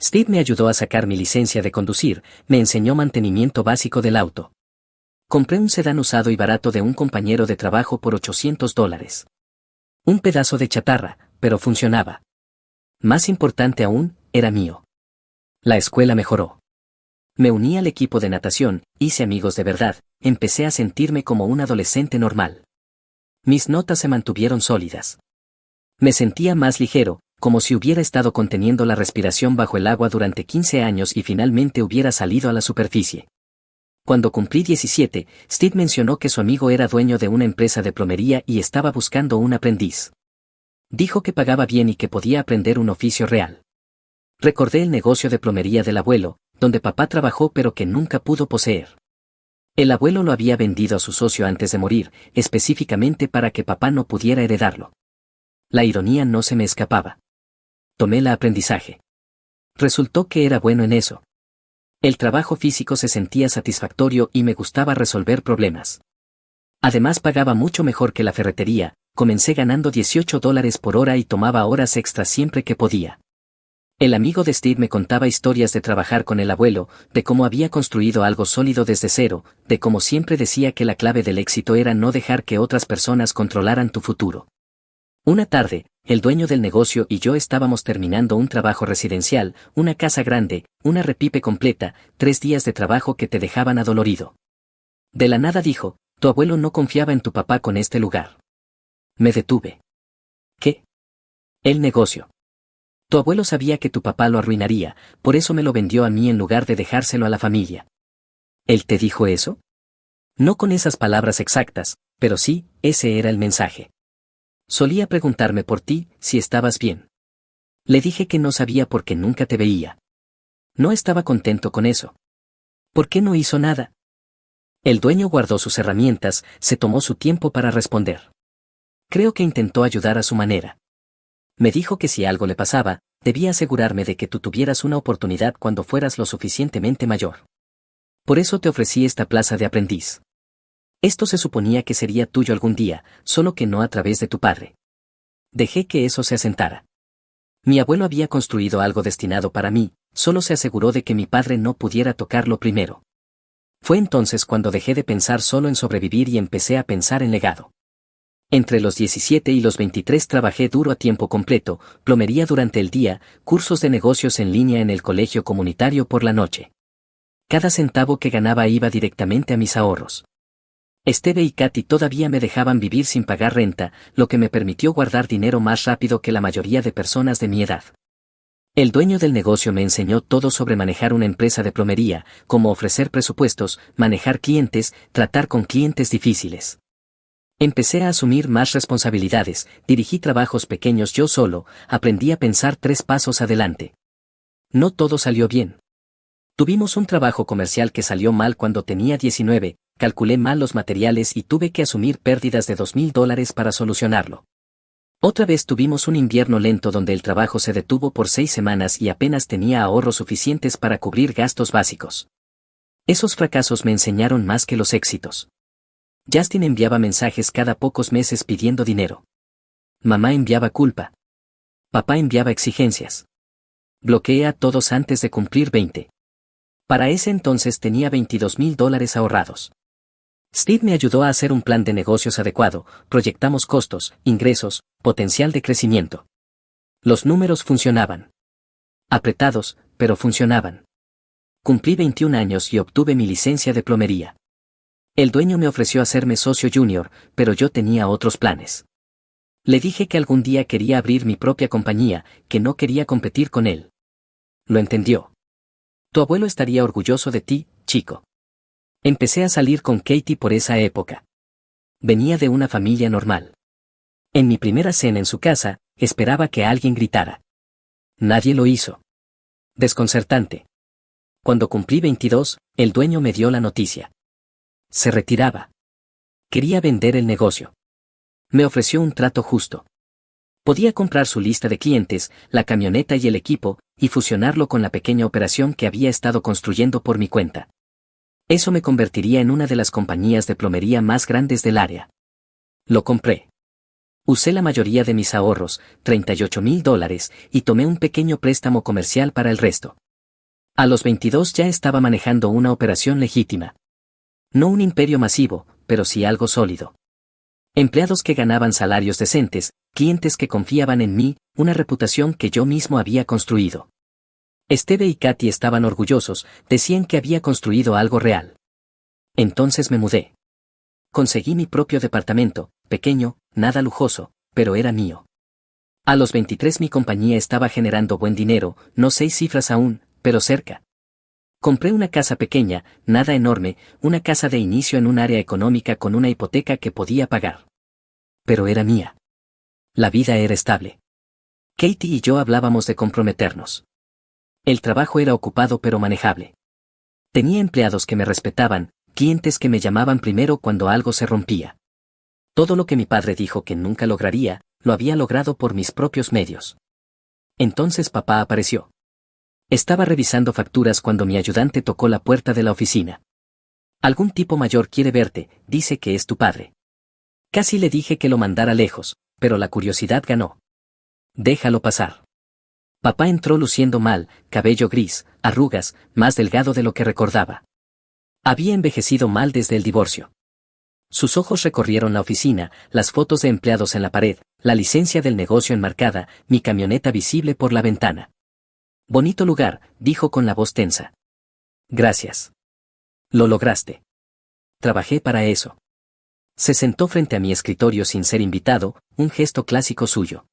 Steve me ayudó a sacar mi licencia de conducir, me enseñó mantenimiento básico del auto. Compré un sedán usado y barato de un compañero de trabajo por $800. Un pedazo de chatarra, pero funcionaba. Más importante aún, era mío. La escuela mejoró. Me uní al equipo de natación, hice amigos de verdad, empecé a sentirme como un adolescente normal. Mis notas se mantuvieron sólidas. Me sentía más ligero, como si hubiera estado conteniendo la respiración bajo el agua durante 15 años y finalmente hubiera salido a la superficie. Cuando cumplí 17, Steve mencionó que su amigo era dueño de una empresa de plomería y estaba buscando un aprendiz. Dijo que pagaba bien y que podía aprender un oficio real. Recordé el negocio de plomería del abuelo, donde papá trabajó pero que nunca pudo poseer. El abuelo lo había vendido a su socio antes de morir, específicamente para que papá no pudiera heredarlo. La ironía no se me escapaba. Tomé el aprendizaje. Resultó que era bueno en eso. El trabajo físico se sentía satisfactorio y me gustaba resolver problemas. Además pagaba mucho mejor que la ferretería, comencé ganando $18 por hora y tomaba horas extras siempre que podía. El amigo de Steve me contaba historias de trabajar con el abuelo, de cómo había construido algo sólido desde cero, de cómo siempre decía que la clave del éxito era no dejar que otras personas controlaran tu futuro. Una tarde, el dueño del negocio y yo estábamos terminando un trabajo residencial, una casa grande, una repipe completa, 3 días de trabajo que te dejaban adolorido. De la nada dijo, tu abuelo no confiaba en tu papá con este lugar. Me detuve. ¿Qué? El negocio. Tu abuelo sabía que tu papá lo arruinaría, por eso me lo vendió a mí en lugar de dejárselo a la familia. ¿Él te dijo eso? No con esas palabras exactas, pero sí, ese era el mensaje. Solía preguntarme por ti, si estabas bien. Le dije que no sabía porque nunca te veía. No estaba contento con eso. ¿Por qué no hizo nada? El dueño guardó sus herramientas, se tomó su tiempo para responder. Creo que intentó ayudar a su manera. Me dijo que si algo le pasaba, debía asegurarme de que tú tuvieras una oportunidad cuando fueras lo suficientemente mayor. Por eso te ofrecí esta plaza de aprendiz. Esto se suponía que sería tuyo algún día, solo que no a través de tu padre. Dejé que eso se asentara. Mi abuelo había construido algo destinado para mí, solo se aseguró de que mi padre no pudiera tocarlo primero. Fue entonces cuando dejé de pensar solo en sobrevivir y empecé a pensar en legado. Entre los 17 y los 23 trabajé duro a tiempo completo, plomería durante el día, cursos de negocios en línea en el colegio comunitario por la noche. Cada centavo que ganaba iba directamente a mis ahorros. Steve y Katy todavía me dejaban vivir sin pagar renta, lo que me permitió guardar dinero más rápido que la mayoría de personas de mi edad. El dueño del negocio me enseñó todo sobre manejar una empresa de plomería, cómo ofrecer presupuestos, manejar clientes, tratar con clientes difíciles. Empecé a asumir más responsabilidades, dirigí trabajos pequeños yo solo, aprendí a pensar 3 pasos adelante. No todo salió bien. Tuvimos un trabajo comercial que salió mal cuando tenía 19, calculé mal los materiales y tuve que asumir pérdidas de $2,000 para solucionarlo. Otra vez tuvimos un invierno lento donde el trabajo se detuvo por 6 semanas y apenas tenía ahorros suficientes para cubrir gastos básicos. Esos fracasos me enseñaron más que los éxitos. Justin enviaba mensajes cada pocos meses pidiendo dinero. Mamá enviaba culpa. Papá enviaba exigencias. Bloqueé a todos antes de cumplir 20. Para ese entonces tenía $22,000 ahorrados. Steve me ayudó a hacer un plan de negocios adecuado, proyectamos costos, ingresos, potencial de crecimiento. Los números funcionaban. Apretados, pero funcionaban. Cumplí 21 años y obtuve mi licencia de plomería. El dueño me ofreció hacerme socio junior, pero yo tenía otros planes. Le dije que algún día quería abrir mi propia compañía, que no quería competir con él. Lo entendió. Tu abuelo estaría orgulloso de ti, chico. Empecé a salir con Katy por esa época. Venía de una familia normal. En mi primera cena en su casa, esperaba que alguien gritara. Nadie lo hizo. Desconcertante. Cuando cumplí 22, el dueño me dio la noticia. Se retiraba. Quería vender el negocio. Me ofreció un trato justo. Podía comprar su lista de clientes, la camioneta y el equipo, y fusionarlo con la pequeña operación que había estado construyendo por mi cuenta. Eso me convertiría en una de las compañías de plomería más grandes del área. Lo compré. Usé la mayoría de mis ahorros, $38,000, y tomé un pequeño préstamo comercial para el resto. A los 22 ya estaba manejando una operación legítima. No un imperio masivo, pero sí algo sólido. Empleados que ganaban salarios decentes, clientes que confiaban en mí, una reputación que yo mismo había construido. Esteve y Katy estaban orgullosos, decían que había construido algo real. Entonces me mudé. Conseguí mi propio departamento, pequeño, nada lujoso, pero era mío. A los 23 mi compañía estaba generando buen dinero, no 6 cifras aún, pero cerca. Compré una casa pequeña, nada enorme, una casa de inicio en un área económica con una hipoteca que podía pagar. Pero era mía. La vida era estable. Katie y yo hablábamos de comprometernos. El trabajo era ocupado pero manejable. Tenía empleados que me respetaban, clientes que me llamaban primero cuando algo se rompía. Todo lo que mi padre dijo que nunca lograría, lo había logrado por mis propios medios. Entonces papá apareció. Estaba revisando facturas cuando mi ayudante tocó la puerta de la oficina. Algún tipo mayor quiere verte, dice que es tu padre. Casi le dije que lo mandara lejos, pero la curiosidad ganó. Déjalo pasar. Papá entró luciendo mal, cabello gris, arrugas, más delgado de lo que recordaba. Había envejecido mal desde el divorcio. Sus ojos recorrieron la oficina, las fotos de empleados en la pared, la licencia del negocio enmarcada, mi camioneta visible por la ventana. Bonito lugar, dijo con la voz tensa. Gracias. Lo lograste. Trabajé para eso. Se sentó frente a mi escritorio sin ser invitado, un gesto clásico suyo.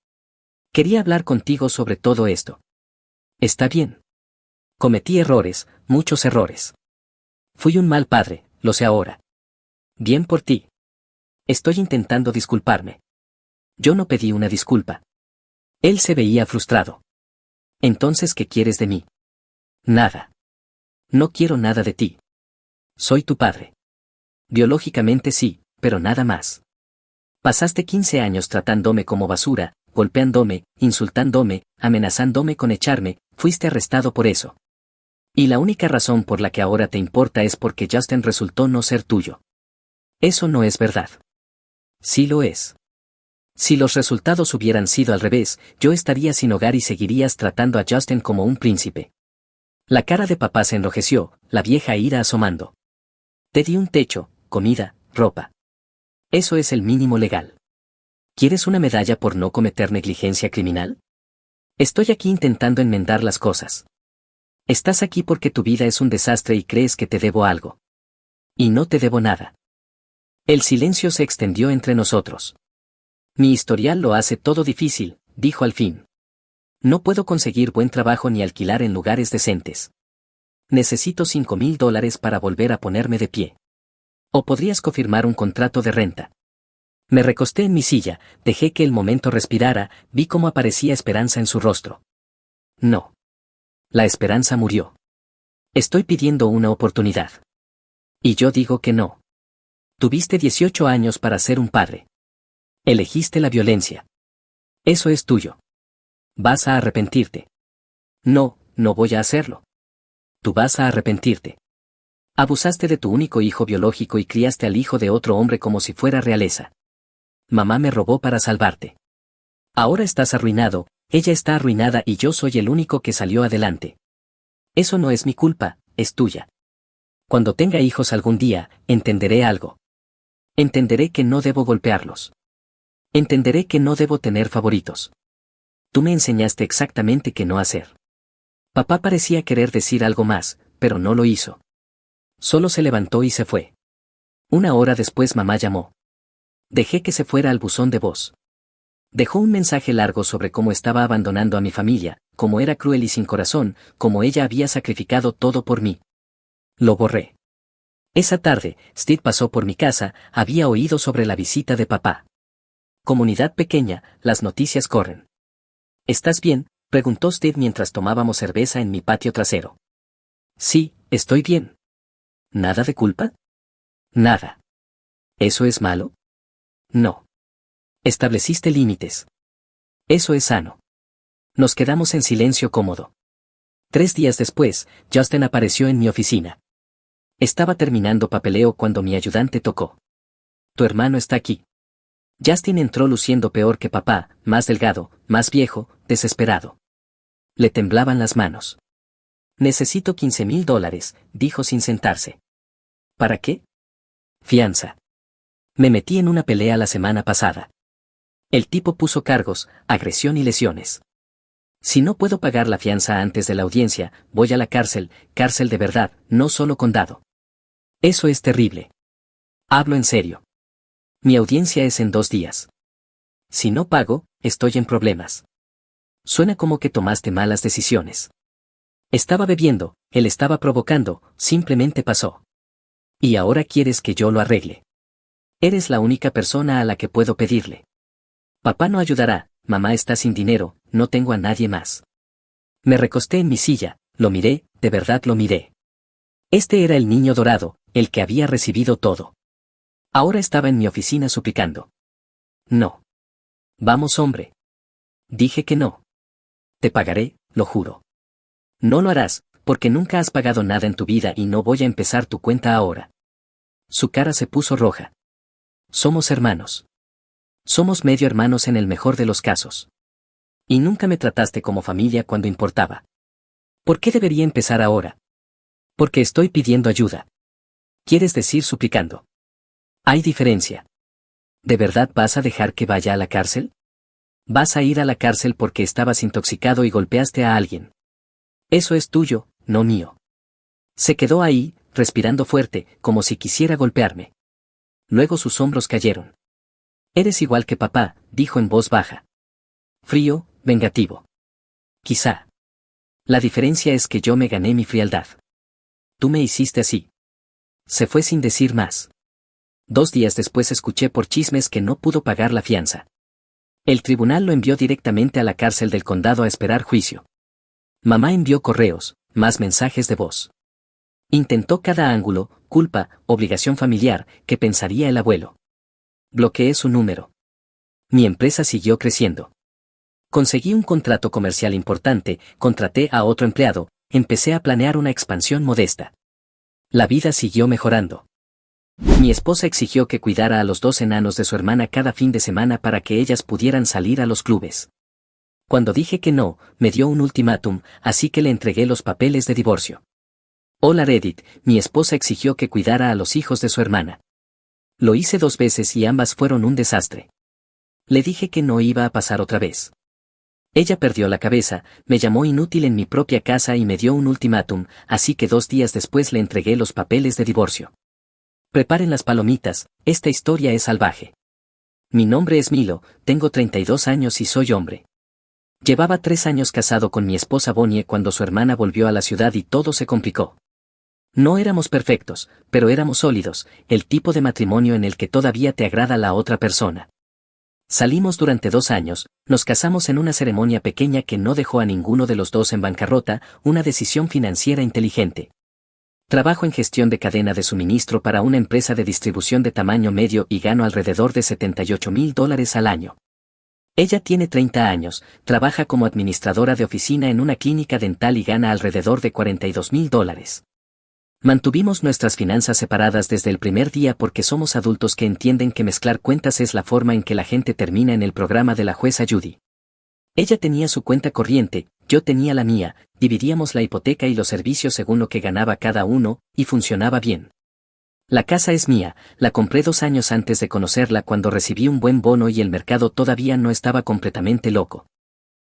Quería hablar contigo sobre todo esto. Está bien. Cometí errores, muchos errores. Fui un mal padre, lo sé ahora. Bien por ti. Estoy intentando disculparme. Yo no pedí una disculpa. Él se veía frustrado. Entonces, ¿qué quieres de mí? Nada. No quiero nada de ti. Soy tu padre. Biológicamente sí, pero nada más. Pasaste 15 años tratándome como basura, golpeándome, insultándome, amenazándome con echarme, fuiste arrestado por eso. Y la única razón por la que ahora te importa es porque Justin resultó no ser tuyo. Eso no es verdad. Sí lo es. Si los resultados hubieran sido al revés, yo estaría sin hogar y seguirías tratando a Justin como un príncipe. La cara de papá se enrojeció, la vieja ira asomando. Te di un techo, comida, ropa. Eso es el mínimo legal. ¿Quieres una medalla por no cometer negligencia criminal? Estoy aquí intentando enmendar las cosas. Estás aquí porque tu vida es un desastre y crees que te debo algo. Y no te debo nada. El silencio se extendió entre nosotros. Mi historial lo hace todo difícil, dijo al fin. No puedo conseguir buen trabajo ni alquilar en lugares decentes. Necesito $5,000 para volver a ponerme de pie. O podrías confirmar un contrato de renta. Me recosté en mi silla, dejé que el momento respirara, vi cómo aparecía esperanza en su rostro. No. La esperanza murió. Estoy pidiendo una oportunidad. Y yo digo que no. Tuviste 18 años para ser un padre. Elegiste la violencia. Eso es tuyo. Vas a arrepentirte. No, no voy a hacerlo. Tú vas a arrepentirte. Abusaste de tu único hijo biológico y criaste al hijo de otro hombre como si fuera realeza. Mamá me robó para salvarte. Ahora estás arruinado, ella está arruinada y yo soy el único que salió adelante. Eso no es mi culpa, es tuya. Cuando tenga hijos algún día, entenderé algo. Entenderé que no debo golpearlos. Entenderé que no debo tener favoritos. Tú me enseñaste exactamente qué no hacer. Papá parecía querer decir algo más, pero no lo hizo. Solo se levantó y se fue. Una hora después mamá llamó. Dejé que se fuera al buzón de voz. Dejó un mensaje largo sobre cómo estaba abandonando a mi familia, cómo era cruel y sin corazón, cómo ella había sacrificado todo por mí. Lo borré. Esa tarde, Steve pasó por mi casa, había oído sobre la visita de papá. Comunidad pequeña, las noticias corren. ¿Estás bien?, preguntó Steve mientras tomábamos cerveza en mi patio trasero. Sí, estoy bien. ¿Nada de culpa? Nada. ¿Eso es malo? No. Estableciste límites. Eso es sano. Nos quedamos en silencio cómodo. 3 días después, Justin apareció en mi oficina. Estaba terminando papeleo cuando mi ayudante tocó. Tu hermano está aquí. Justin entró luciendo peor que papá, más delgado, más viejo, desesperado. Le temblaban las manos. Necesito $15,000, dijo sin sentarse. ¿Para qué? Fianza. Me metí en una pelea la semana pasada. El tipo puso cargos, agresión y lesiones. Si no puedo pagar la fianza antes de la audiencia, voy a la cárcel, cárcel de verdad, no solo condado. Eso es terrible. Hablo en serio. Mi audiencia es en 2 días. Si no pago, estoy en problemas. Suena como que tomaste malas decisiones. Estaba bebiendo, él estaba provocando, simplemente pasó. Y ahora quieres que yo lo arregle. Eres la única persona a la que puedo pedirle. Papá no ayudará, mamá está sin dinero, no tengo a nadie más. Me recosté en mi silla, lo miré, de verdad lo miré. Este era el niño dorado, el que había recibido todo. Ahora estaba en mi oficina suplicando. No. Vamos, hombre. Dije que no. Te pagaré, lo juro. No lo harás, porque nunca has pagado nada en tu vida y no voy a empezar tu cuenta ahora. Su cara se puso roja. Somos hermanos. Somos medio hermanos en el mejor de los casos. Y nunca me trataste como familia cuando importaba. ¿Por qué debería empezar ahora? Porque estoy pidiendo ayuda. ¿Quieres decir suplicando? Hay diferencia. ¿De verdad vas a dejar que vaya a la cárcel? Vas a ir a la cárcel porque estabas intoxicado y golpeaste a alguien. Eso es tuyo, no mío. Se quedó ahí, respirando fuerte, como si quisiera golpearme. Luego sus hombros cayeron. Eres igual que papá, dijo en voz baja. Frío, vengativo. Quizá. La diferencia es que yo me gané mi frialdad. Tú me hiciste así. Se fue sin decir más. 2 días después escuché por chismes que no pudo pagar la fianza. El tribunal lo envió directamente a la cárcel del condado a esperar juicio. Mamá envió correos, más mensajes de voz. Intentó cada ángulo, culpa, obligación familiar, ¿qué pensaría el abuelo? Bloqueé su número. Mi empresa siguió creciendo. Conseguí un contrato comercial importante, contraté a otro empleado, empecé a planear una expansión modesta. La vida siguió mejorando. Mi esposa exigió que cuidara a los 2 enanos de su hermana cada fin de semana para que ellas pudieran salir a los clubes. Cuando dije que no, me dio un ultimátum, así que le entregué los papeles de divorcio. Hola Reddit, mi esposa exigió que cuidara a los hijos de su hermana. Lo hice 2 veces y ambas fueron un desastre. Le dije que no iba a pasar otra vez. Ella perdió la cabeza, me llamó inútil en mi propia casa y me dio un ultimátum, así que 2 días después le entregué los papeles de divorcio. Preparen las palomitas, esta historia es salvaje. Mi nombre es Milo, tengo 32 años y soy hombre. Llevaba 3 años casado con mi esposa Bonnie cuando su hermana volvió a la ciudad y todo se complicó. No éramos perfectos, pero éramos sólidos, el tipo de matrimonio en el que todavía te agrada la otra persona. Salimos durante 2 años, nos casamos en una ceremonia pequeña que no dejó a ninguno de los dos en bancarrota, una decisión financiera inteligente. Trabajo en gestión de cadena de suministro para una empresa de distribución de tamaño medio y gano alrededor de $78,000 al año. Ella tiene 30 años, trabaja como administradora de oficina en una clínica dental y gana alrededor de $42,000. Mantuvimos nuestras finanzas separadas desde el primer día porque somos adultos que entienden que mezclar cuentas es la forma en que la gente termina en el programa de la jueza Judy. Ella tenía su cuenta corriente, yo tenía la mía, dividíamos la hipoteca y los servicios según lo que ganaba cada uno, y funcionaba bien. La casa es mía, la compré 2 años antes de conocerla cuando recibí un buen bono y el mercado todavía no estaba completamente loco.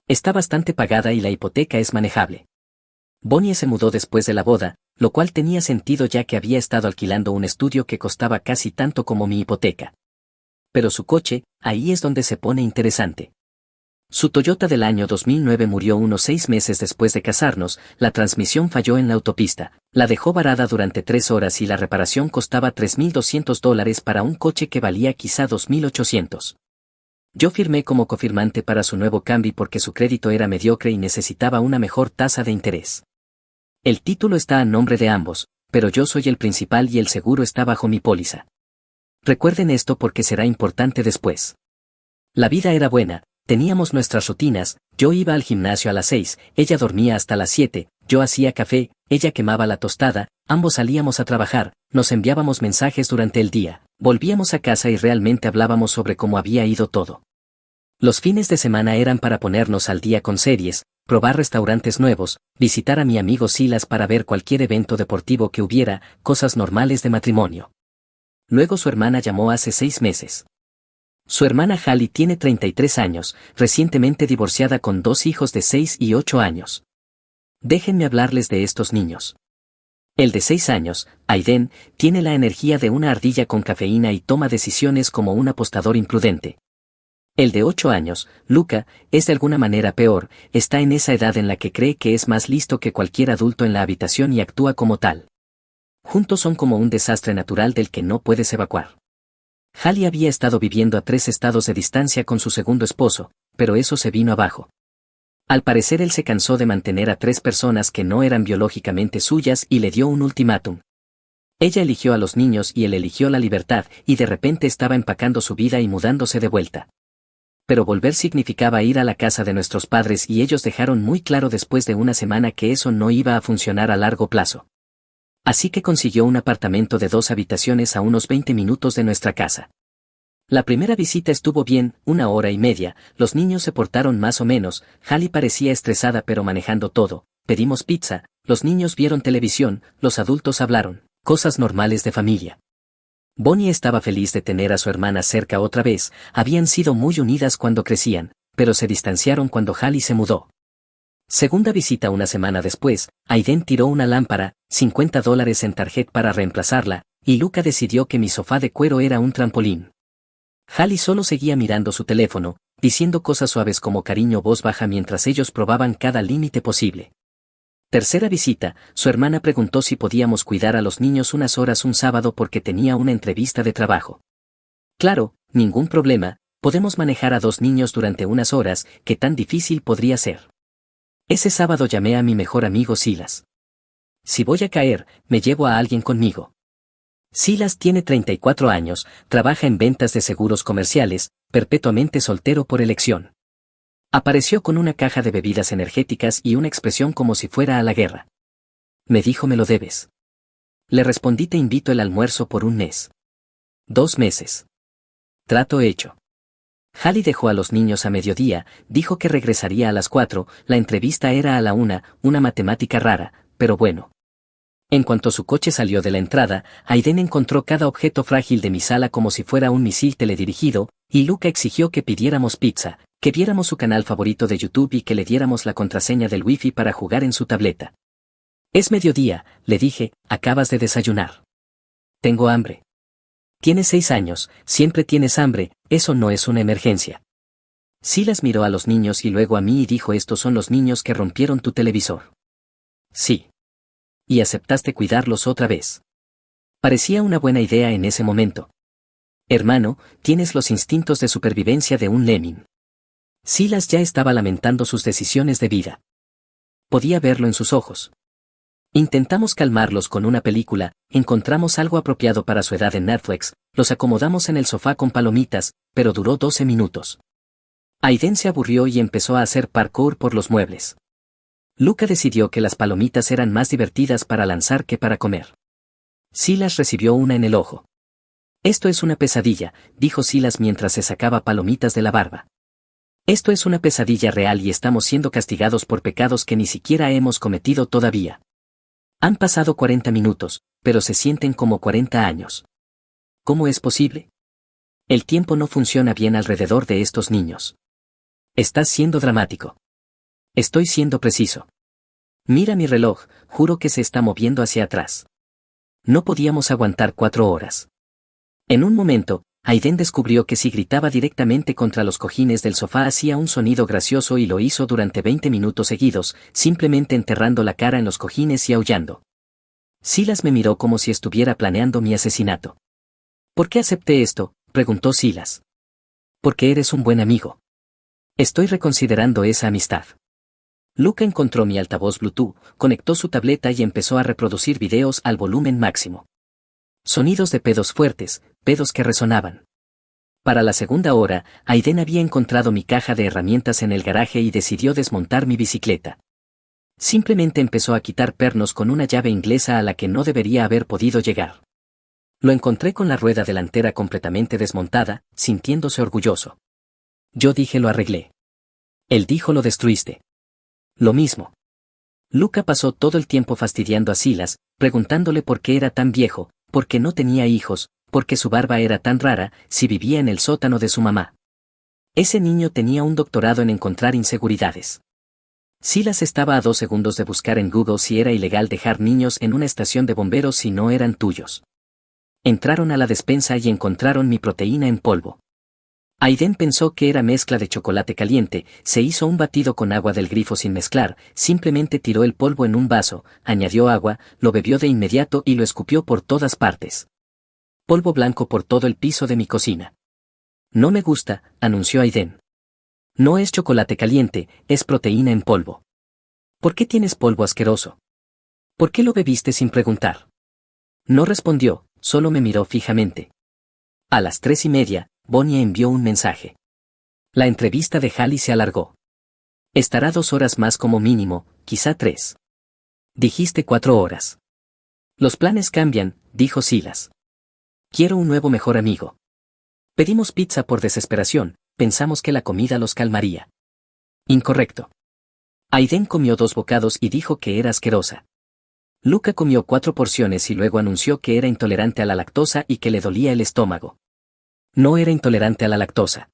Está bastante pagada y la hipoteca es manejable. Bonnie se mudó después de la boda, lo cual tenía sentido ya que había estado alquilando un estudio que costaba casi tanto como mi hipoteca. Pero su coche, ahí es donde se pone interesante. Su Toyota del año 2009 murió unos 6 meses después de casarnos, la transmisión falló en la autopista, la dejó varada durante 3 horas y la reparación costaba $3,200 para un coche que valía quizá $2,800. Yo firmé como cofirmante para su nuevo Camry porque su crédito era mediocre y necesitaba una mejor tasa de interés. El título está a nombre de ambos, pero yo soy el principal y el seguro está bajo mi póliza. Recuerden esto porque será importante después. La vida era buena, Teníamos nuestras rutinas, yo iba al gimnasio a las 6, ella dormía hasta las 7, yo hacía café, ella quemaba la tostada, ambos salíamos a trabajar, nos enviábamos mensajes durante el día, volvíamos a casa y realmente hablábamos sobre cómo había ido todo. Los fines de semana eran para ponernos al día con series, probar restaurantes nuevos, visitar a mi amigo Silas para ver cualquier evento deportivo que hubiera, cosas normales de matrimonio. Luego su hermana llamó hace 6 meses. Su hermana Hallie tiene 33 años, recientemente divorciada con 2 hijos de 6 y 8 años. Déjenme hablarles de estos niños. El de 6 años, Aiden, tiene la energía de una ardilla con cafeína y toma decisiones como un apostador imprudente. El de 8 años, Luca, es de alguna manera peor, está en esa edad en la que cree que es más listo que cualquier adulto en la habitación y actúa como tal. Juntos son como un desastre natural del que no puedes evacuar. Hallie había estado viviendo a 3 estados de distancia con su segundo esposo, pero eso se vino abajo. Al parecer él se cansó de mantener a 3 personas que no eran biológicamente suyas y le dio un ultimátum. Ella eligió a los niños y él eligió la libertad, y de repente estaba empacando su vida y mudándose de vuelta. Pero volver significaba ir a la casa de nuestros padres y ellos dejaron muy claro después de una semana que eso no iba a funcionar a largo plazo. Así que consiguió un apartamento de 2 habitaciones a unos 20 minutos de nuestra casa. La primera visita estuvo bien, 1 hora y media, los niños se portaron más o menos, Hallie parecía estresada pero manejando todo, pedimos pizza, los niños vieron televisión, los adultos hablaron, cosas normales de familia. Bonnie estaba feliz de tener a su hermana cerca otra vez, habían sido muy unidas cuando crecían, pero se distanciaron cuando Hallie se mudó. Segunda visita una semana después, Aiden tiró una lámpara, $50 en tarjeta para reemplazarla, y Luca decidió que mi sofá de cuero era un trampolín. Hallie solo seguía mirando su teléfono, diciendo cosas suaves como cariño voz baja mientras ellos probaban cada límite posible. Tercera visita, su hermana preguntó si podíamos cuidar a los niños unas horas un sábado porque tenía una entrevista de trabajo. Claro, ningún problema, podemos manejar a 2 niños durante unas horas, ¿qué tan difícil podría ser? Ese sábado llamé a mi mejor amigo Silas. Si voy a caer, me llevo a alguien conmigo. Silas tiene 34 años, trabaja en ventas de seguros comerciales, perpetuamente soltero por elección. Apareció con una caja de bebidas energéticas y una expresión como si fuera a la guerra. Me dijo me lo debes. Le respondí te invito el almuerzo por 1 mes. 2 meses. Trato hecho. Hallie dejó a los niños a mediodía, dijo que regresaría a las 4, la entrevista era a la 1, una matemática rara, pero bueno. En cuanto su coche salió de la entrada, Aiden encontró cada objeto frágil de mi sala como si fuera un misil teledirigido, y Luca exigió que pidiéramos pizza, que viéramos su canal favorito de YouTube y que le diéramos la contraseña del Wi-Fi para jugar en su tableta. Es mediodía, le dije, acabas de desayunar. Tengo hambre. Tienes 6 años, siempre tienes hambre, eso no es una emergencia. Silas miró a los niños y luego a mí y dijo estos son los niños que rompieron tu televisor. Sí. Y aceptaste cuidarlos otra vez. Parecía una buena idea en ese momento. Hermano, tienes los instintos de supervivencia de un lemming. Silas ya estaba lamentando sus decisiones de vida. Podía verlo en sus ojos. Intentamos calmarlos con una película, encontramos algo apropiado para su edad en Netflix, los acomodamos en el sofá con palomitas, pero duró 12 minutos. Aiden se aburrió y empezó a hacer parkour por los muebles. Luca decidió que las palomitas eran más divertidas para lanzar que para comer. Silas recibió una en el ojo. Esto es una pesadilla, dijo Silas mientras se sacaba palomitas de la barba. Esto es una pesadilla real y estamos siendo castigados por pecados que ni siquiera hemos cometido todavía. Han pasado 40 minutos, pero se sienten como 40 años. ¿Cómo es posible? El tiempo no funciona bien alrededor de estos niños. Estás siendo dramático. Estoy siendo preciso. Mira mi reloj, juro que se está moviendo hacia atrás. No podíamos aguantar 4 horas. En un momento, Aiden descubrió que si gritaba directamente contra los cojines del sofá hacía un sonido gracioso y lo hizo durante 20 minutos seguidos, simplemente enterrando la cara en los cojines y aullando. Silas me miró como si estuviera planeando mi asesinato. ¿Por qué acepté esto?, preguntó Silas. Porque eres un buen amigo. Estoy reconsiderando esa amistad. Luca encontró mi altavoz Bluetooth, conectó su tableta y empezó a reproducir videos al volumen máximo. Sonidos de pedos fuertes, pedos que resonaban. Para la segunda hora, Aiden había encontrado mi caja de herramientas en el garaje y decidió desmontar mi bicicleta. Simplemente empezó a quitar pernos con una llave inglesa a la que no debería haber podido llegar. Lo encontré con la rueda delantera completamente desmontada, sintiéndose orgulloso. Yo dije: lo arreglé. Él dijo: lo destruiste. Lo mismo. Luca pasó todo el tiempo fastidiando a Silas, preguntándole por qué era tan viejo, por qué no tenía hijos, por qué su barba era tan rara, si vivía en el sótano de su mamá. Ese niño tenía un doctorado en encontrar inseguridades. Silas estaba a 2 segundos de buscar en Google si era ilegal dejar niños en una estación de bomberos si no eran tuyos. Entraron a la despensa y encontraron mi proteína en polvo. Aiden pensó que era mezcla de chocolate caliente, se hizo un batido con agua del grifo sin mezclar, simplemente tiró el polvo en un vaso, añadió agua, lo bebió de inmediato y lo escupió por todas partes. Polvo blanco por todo el piso de mi cocina. No me gusta, anunció Aiden. No es chocolate caliente, es proteína en polvo. ¿Por qué tienes polvo asqueroso? ¿Por qué lo bebiste sin preguntar? No respondió, solo me miró fijamente. A las 3:30, Bonnie envió un mensaje. La entrevista de Hallie se alargó. Estará 2 horas más como mínimo, quizá 3. Dijiste 4 horas. Los planes cambian, dijo Silas. Quiero un nuevo mejor amigo. Pedimos pizza por desesperación, pensamos que la comida los calmaría. Incorrecto. Aiden comió 2 bocados y dijo que era asquerosa. Luca comió 4 porciones y luego anunció que era intolerante a la lactosa y que le dolía el estómago. No era intolerante a la lactosa.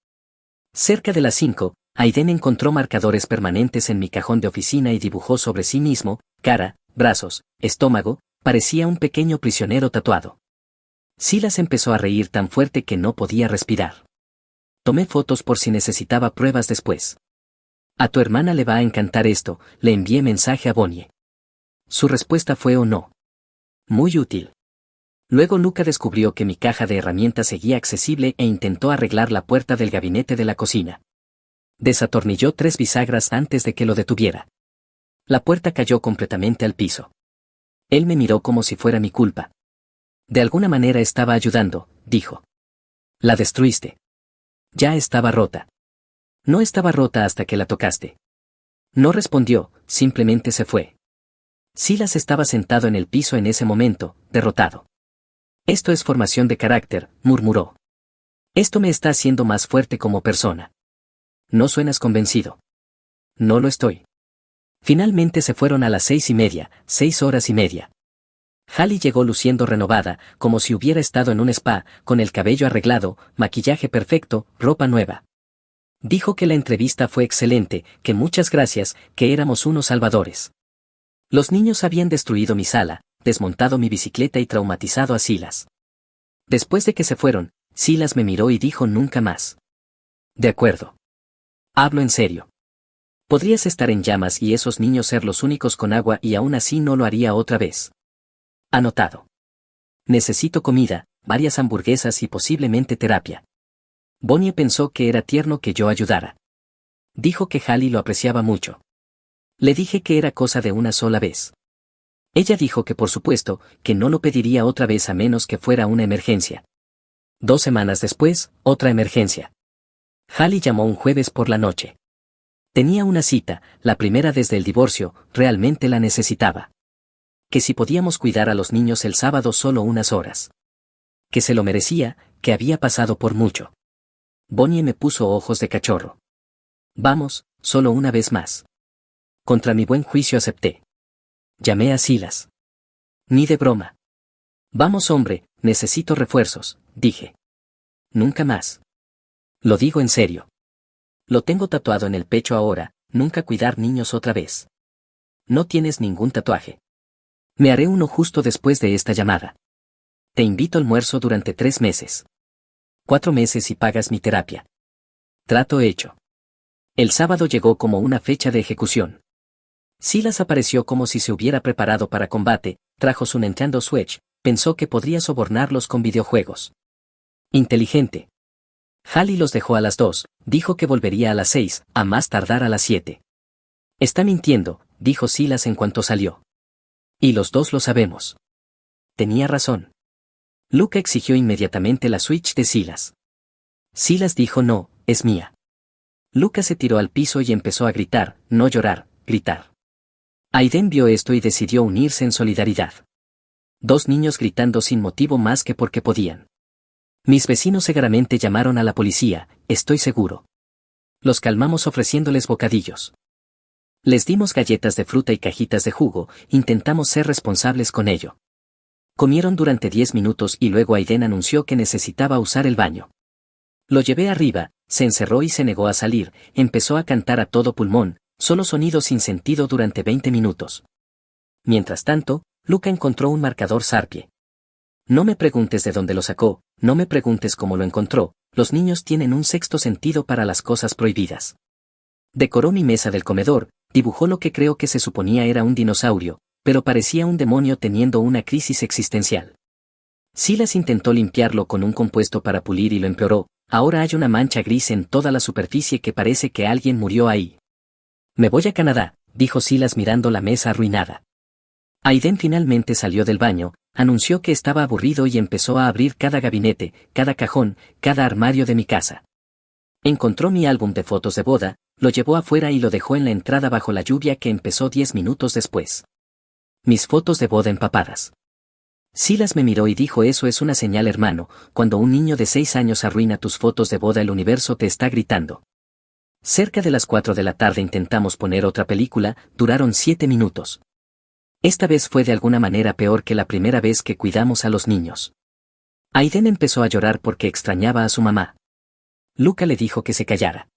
Cerca de las 5, Aiden encontró marcadores permanentes en mi cajón de oficina y dibujó sobre sí mismo, cara, brazos, estómago, parecía un pequeño prisionero tatuado. Silas empezó a reír tan fuerte que no podía respirar. Tomé fotos por si necesitaba pruebas después. A tu hermana le va a encantar esto, le envié mensaje a Bonnie. Su respuesta fue: o no. Muy útil. Luego Luca descubrió que mi caja de herramientas seguía accesible e intentó arreglar la puerta del gabinete de la cocina. Desatornilló 3 bisagras antes de que lo detuviera. La puerta cayó completamente al piso. Él me miró como si fuera mi culpa. De alguna manera estaba ayudando, dijo. La destruiste. Ya estaba rota. No estaba rota hasta que la tocaste. No respondió, simplemente se fue. Silas estaba sentado en el piso en ese momento, derrotado. Esto es formación de carácter, murmuró. Esto me está haciendo más fuerte como persona. No suenas convencido. No lo estoy. Finalmente se fueron a las 6:30, 6 horas y media. Hallie llegó luciendo renovada, como si hubiera estado en un spa, con el cabello arreglado, maquillaje perfecto, ropa nueva. Dijo que la entrevista fue excelente, que muchas gracias, que éramos unos salvadores. Los niños habían destruido mi sala, desmontado mi bicicleta y traumatizado a Silas. Después de que se fueron, Silas me miró y dijo: nunca más. De acuerdo. Hablo en serio. Podrías estar en llamas y esos niños ser los únicos con agua y aún así no lo haría otra vez. Anotado. Necesito comida, varias hamburguesas y posiblemente terapia. Bonnie pensó que era tierno que yo ayudara. Dijo que Hallie lo apreciaba mucho. Le dije que era cosa de una sola vez. Ella dijo que por supuesto, que no lo pediría otra vez a menos que fuera una emergencia. 2 semanas después, otra emergencia. Hallie llamó un jueves por la noche. Tenía una cita, la primera desde el divorcio, realmente la necesitaba. Que si podíamos cuidar a los niños el sábado solo unas horas. Que se lo merecía, que había pasado por mucho. Bonnie me puso ojos de cachorro. Vamos, solo una vez más. Contra mi buen juicio acepté. Llamé a Silas. Ni de broma. Vamos hombre, necesito refuerzos, dije. Nunca más. Lo digo en serio. Lo tengo tatuado en el pecho ahora, nunca cuidar niños otra vez. No tienes ningún tatuaje. Me haré uno justo después de esta llamada. Te invito al almuerzo durante 3 meses. 4 meses y pagas mi terapia. Trato hecho. El sábado llegó como una fecha de ejecución. Silas apareció como si se hubiera preparado para combate, trajo su Nintendo Switch, pensó que podría sobornarlos con videojuegos. Inteligente. Hallie los dejó a las 2, dijo que volvería a las 6, a más tardar a las 7. Está mintiendo, dijo Silas en cuanto salió. Y los dos lo sabemos. Tenía razón. Luca exigió inmediatamente la Switch de Silas. Silas dijo no, es mía. Luca se tiró al piso y empezó a gritar, no llorar, gritar. Aiden vio esto y decidió unirse en solidaridad. Dos niños gritando sin motivo más que porque podían. Mis vecinos seguramente llamaron a la policía, estoy seguro. Los calmamos ofreciéndoles bocadillos. Les dimos galletas de fruta y cajitas de jugo, intentamos ser responsables con ello. Comieron durante 10 minutos y luego Aiden anunció que necesitaba usar el baño. Lo llevé arriba, se encerró y se negó a salir, empezó a cantar a todo pulmón, solo sonidos sin sentido durante 20 minutos. Mientras tanto, Luca encontró un marcador Sharpie. No me preguntes de dónde lo sacó, no me preguntes cómo lo encontró, los niños tienen un sexto sentido para las cosas prohibidas. Decoró mi mesa del comedor, dibujó lo que creo que se suponía era un dinosaurio, pero parecía un demonio teniendo una crisis existencial. Silas intentó limpiarlo con un compuesto para pulir y lo empeoró, ahora hay una mancha gris en toda la superficie que parece que alguien murió ahí. Me voy a Canadá, dijo Silas mirando la mesa arruinada. Aiden finalmente salió del baño, anunció que estaba aburrido y empezó a abrir cada gabinete, cada cajón, cada armario de mi casa. Encontró mi álbum de fotos de boda, lo llevó afuera y lo dejó en la entrada bajo la lluvia que empezó 10 minutos después. Mis fotos de boda empapadas. Silas me miró y dijo eso es una señal hermano, cuando un niño de 6 años arruina tus fotos de boda el universo te está gritando. Cerca de las 4 de la tarde intentamos poner otra película, duraron 7 minutos. Esta vez fue de alguna manera peor que la primera vez que cuidamos a los niños. Aiden empezó a llorar porque extrañaba a su mamá. Luca le dijo que se callara.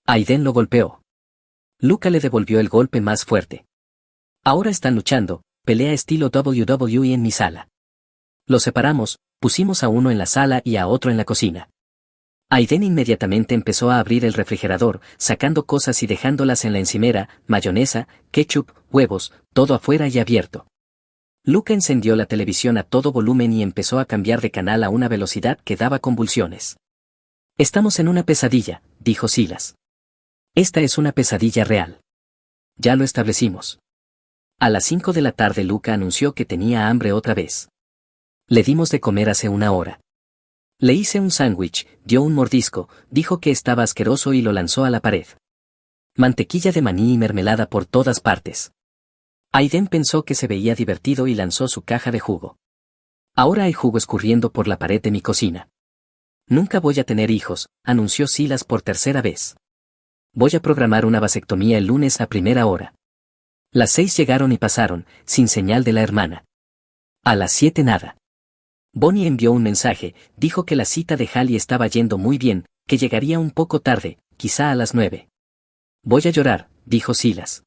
Aiden lo golpeó. Luca le devolvió el golpe más fuerte. Ahora están luchando, pelea estilo WWE en mi sala. Los separamos, pusimos a uno en la sala y a otro en la cocina. Aiden inmediatamente empezó a abrir el refrigerador, sacando cosas y dejándolas en la encimera, mayonesa, ketchup, huevos, todo afuera y abierto. Luca encendió la televisión a todo volumen y empezó a cambiar de canal a una velocidad que daba convulsiones. Estamos en una pesadilla, dijo Silas. Esta es una pesadilla real. Ya lo establecimos. A las 5 de la tarde Luca anunció que tenía hambre otra vez. Le dimos de comer hace una hora. Le hice un sándwich, dio un mordisco, dijo que estaba asqueroso y lo lanzó a la pared. Mantequilla de maní y mermelada por todas partes. Aiden pensó que se veía divertido y lanzó su caja de jugo. Ahora hay jugo escurriendo por la pared de mi cocina. Nunca voy a tener hijos, anunció Silas por tercera vez. Voy a programar una vasectomía el lunes a primera hora. Las 6 llegaron y pasaron, sin señal de la hermana. A las 7 nada. Bonnie envió un mensaje, dijo que la cita de Hallie estaba yendo muy bien, que llegaría un poco tarde, quizá a las 9. Voy a llorar, dijo Silas.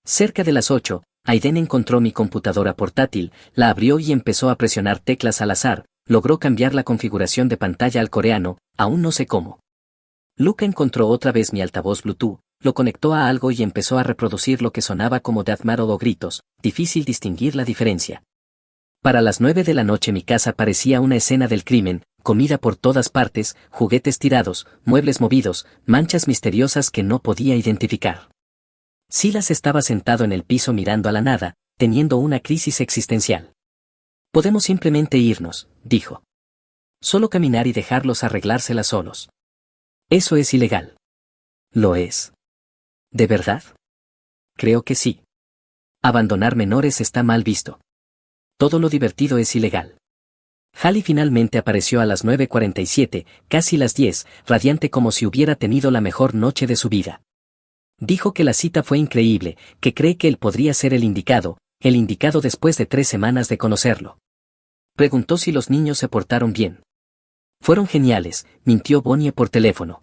Cerca de las 8, Aiden encontró mi computadora portátil, la abrió y empezó a presionar teclas al azar, logró cambiar la configuración de pantalla al coreano, aún no sé cómo. Luca encontró otra vez mi altavoz Bluetooth, lo conectó a algo y empezó a reproducir lo que sonaba como death metal o gritos, difícil distinguir la diferencia. Para las 9 de la noche mi casa parecía una escena del crimen, comida por todas partes, juguetes tirados, muebles movidos, manchas misteriosas que no podía identificar. Silas estaba sentado en el piso mirando a la nada, teniendo una crisis existencial. Podemos simplemente irnos, dijo. Solo caminar y dejarlos arreglárselas solos. Eso es ilegal. ¿Lo es? ¿De verdad? Creo que sí. Abandonar menores está mal visto. Todo lo divertido es ilegal. Hallie finalmente apareció a las 9:47, casi las 10, radiante como si hubiera tenido la mejor noche de su vida. Dijo que la cita fue increíble, que cree que él podría ser el indicado después de 3 semanas de conocerlo. Preguntó si los niños se portaron bien. Fueron geniales, mintió Bonnie por teléfono.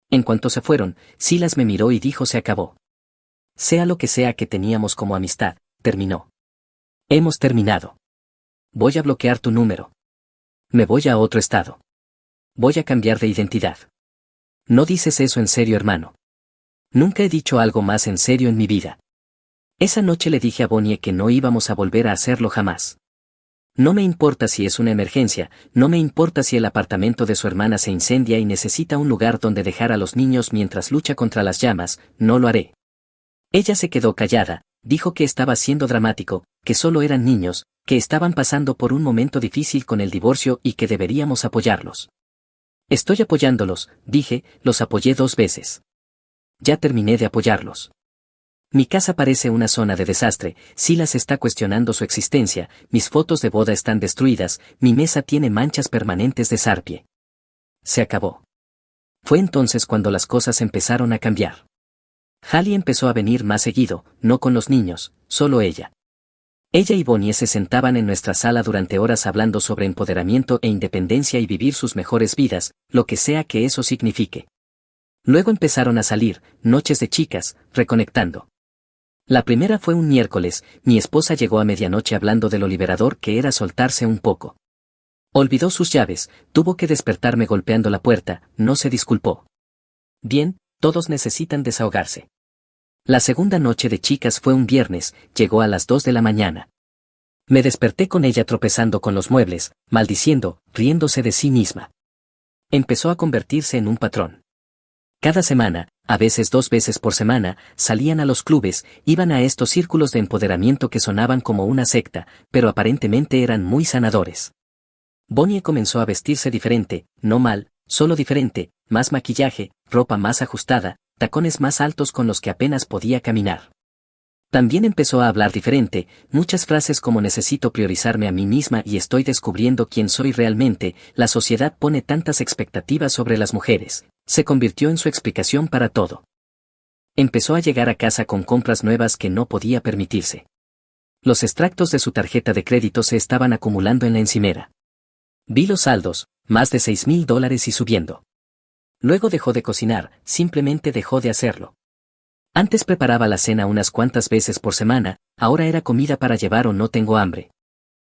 En cuanto se fueron, Silas me miró y dijo se acabó. Sea lo que sea que teníamos como amistad, terminó. Hemos terminado. Voy a bloquear tu número. Me voy a otro estado. Voy a cambiar de identidad. No dices eso en serio, hermano. Nunca he dicho algo más en serio en mi vida. Esa noche le dije a Bonnie que no íbamos a volver a hacerlo jamás. No me importa si es una emergencia, no me importa si el apartamento de su hermana se incendia y necesita un lugar donde dejar a los niños mientras lucha contra las llamas, no lo haré. Ella se quedó callada, dijo que estaba siendo dramático, que solo eran niños, que estaban pasando por un momento difícil con el divorcio y que deberíamos apoyarlos. Estoy apoyándolos, dije, los apoyé 2 veces. Ya terminé de apoyarlos. Mi casa parece una zona de desastre, Silas está cuestionando su existencia, mis fotos de boda están destruidas, mi mesa tiene manchas permanentes de sarpie. Se acabó. Fue entonces cuando las cosas empezaron a cambiar. Hallie empezó a venir más seguido, no con los niños, solo ella. Ella y Bonnie se sentaban en nuestra sala durante horas hablando sobre empoderamiento e independencia y vivir sus mejores vidas, lo que sea que eso signifique. Luego empezaron a salir, noches de chicas, reconectando. La primera fue un miércoles, mi esposa llegó a medianoche hablando de lo liberador que era soltarse un poco. Olvidó sus llaves, tuvo que despertarme golpeando la puerta, no se disculpó. Bien, todos necesitan desahogarse. La segunda noche de chicas fue un viernes, llegó a las 2 de la mañana. Me desperté con ella tropezando con los muebles, maldiciendo, riéndose de sí misma. Empezó a convertirse en un patrón. Cada semana, a veces 2 veces por semana, salían a los clubes, iban a estos círculos de empoderamiento que sonaban como una secta, pero aparentemente eran muy sanadores. Bonnie comenzó a vestirse diferente, no mal, solo diferente, más maquillaje, ropa más ajustada, tacones más altos con los que apenas podía caminar. También empezó a hablar diferente, muchas frases como necesito priorizarme a mí misma y estoy descubriendo quién soy realmente, la sociedad pone tantas expectativas sobre las mujeres, se convirtió en su explicación para todo. Empezó a llegar a casa con compras nuevas que no podía permitirse. Los extractos de su tarjeta de crédito se estaban acumulando en la encimera. Vi los saldos, más de $6,000 y subiendo. Luego dejó de cocinar, simplemente dejó de hacerlo. Antes preparaba la cena unas cuantas veces por semana, ahora era comida para llevar o no tengo hambre.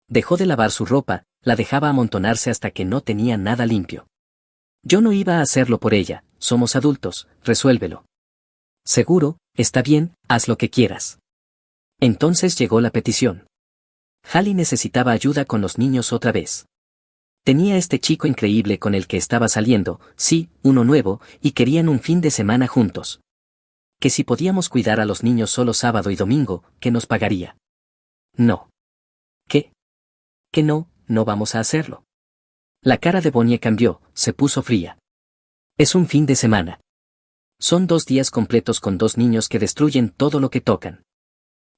Dejó de lavar su ropa, la dejaba amontonarse hasta que no tenía nada limpio. Yo no iba a hacerlo por ella, somos adultos, resuélvelo. Seguro, está bien, haz lo que quieras. Entonces llegó la petición. Hallie necesitaba ayuda con los niños otra vez. Tenía este chico increíble con el que estaba saliendo, sí, uno nuevo, y querían un fin de semana juntos. Que si podíamos cuidar a los niños solo sábado y domingo, ¿qué nos pagaría? No. ¿Qué? Que no, no vamos a hacerlo. La cara de Bonnie cambió, se puso fría. Es un fin de semana. Son 2 días completos con 2 niños que destruyen todo lo que tocan.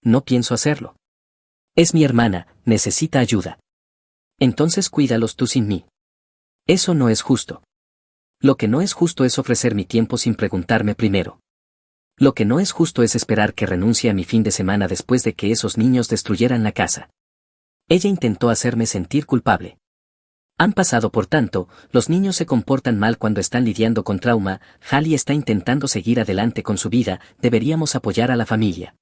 No pienso hacerlo. Es mi hermana, necesita ayuda. Entonces cuídalos tú sin mí. Eso no es justo. Lo que no es justo es ofrecer mi tiempo sin preguntarme primero. Lo que no es justo es esperar que renuncie a mi fin de semana después de que esos niños destruyeran la casa. Ella intentó hacerme sentir culpable. Han pasado por tanto, los niños se comportan mal cuando están lidiando con trauma, Hallie está intentando seguir adelante con su vida, deberíamos apoyar a la familia.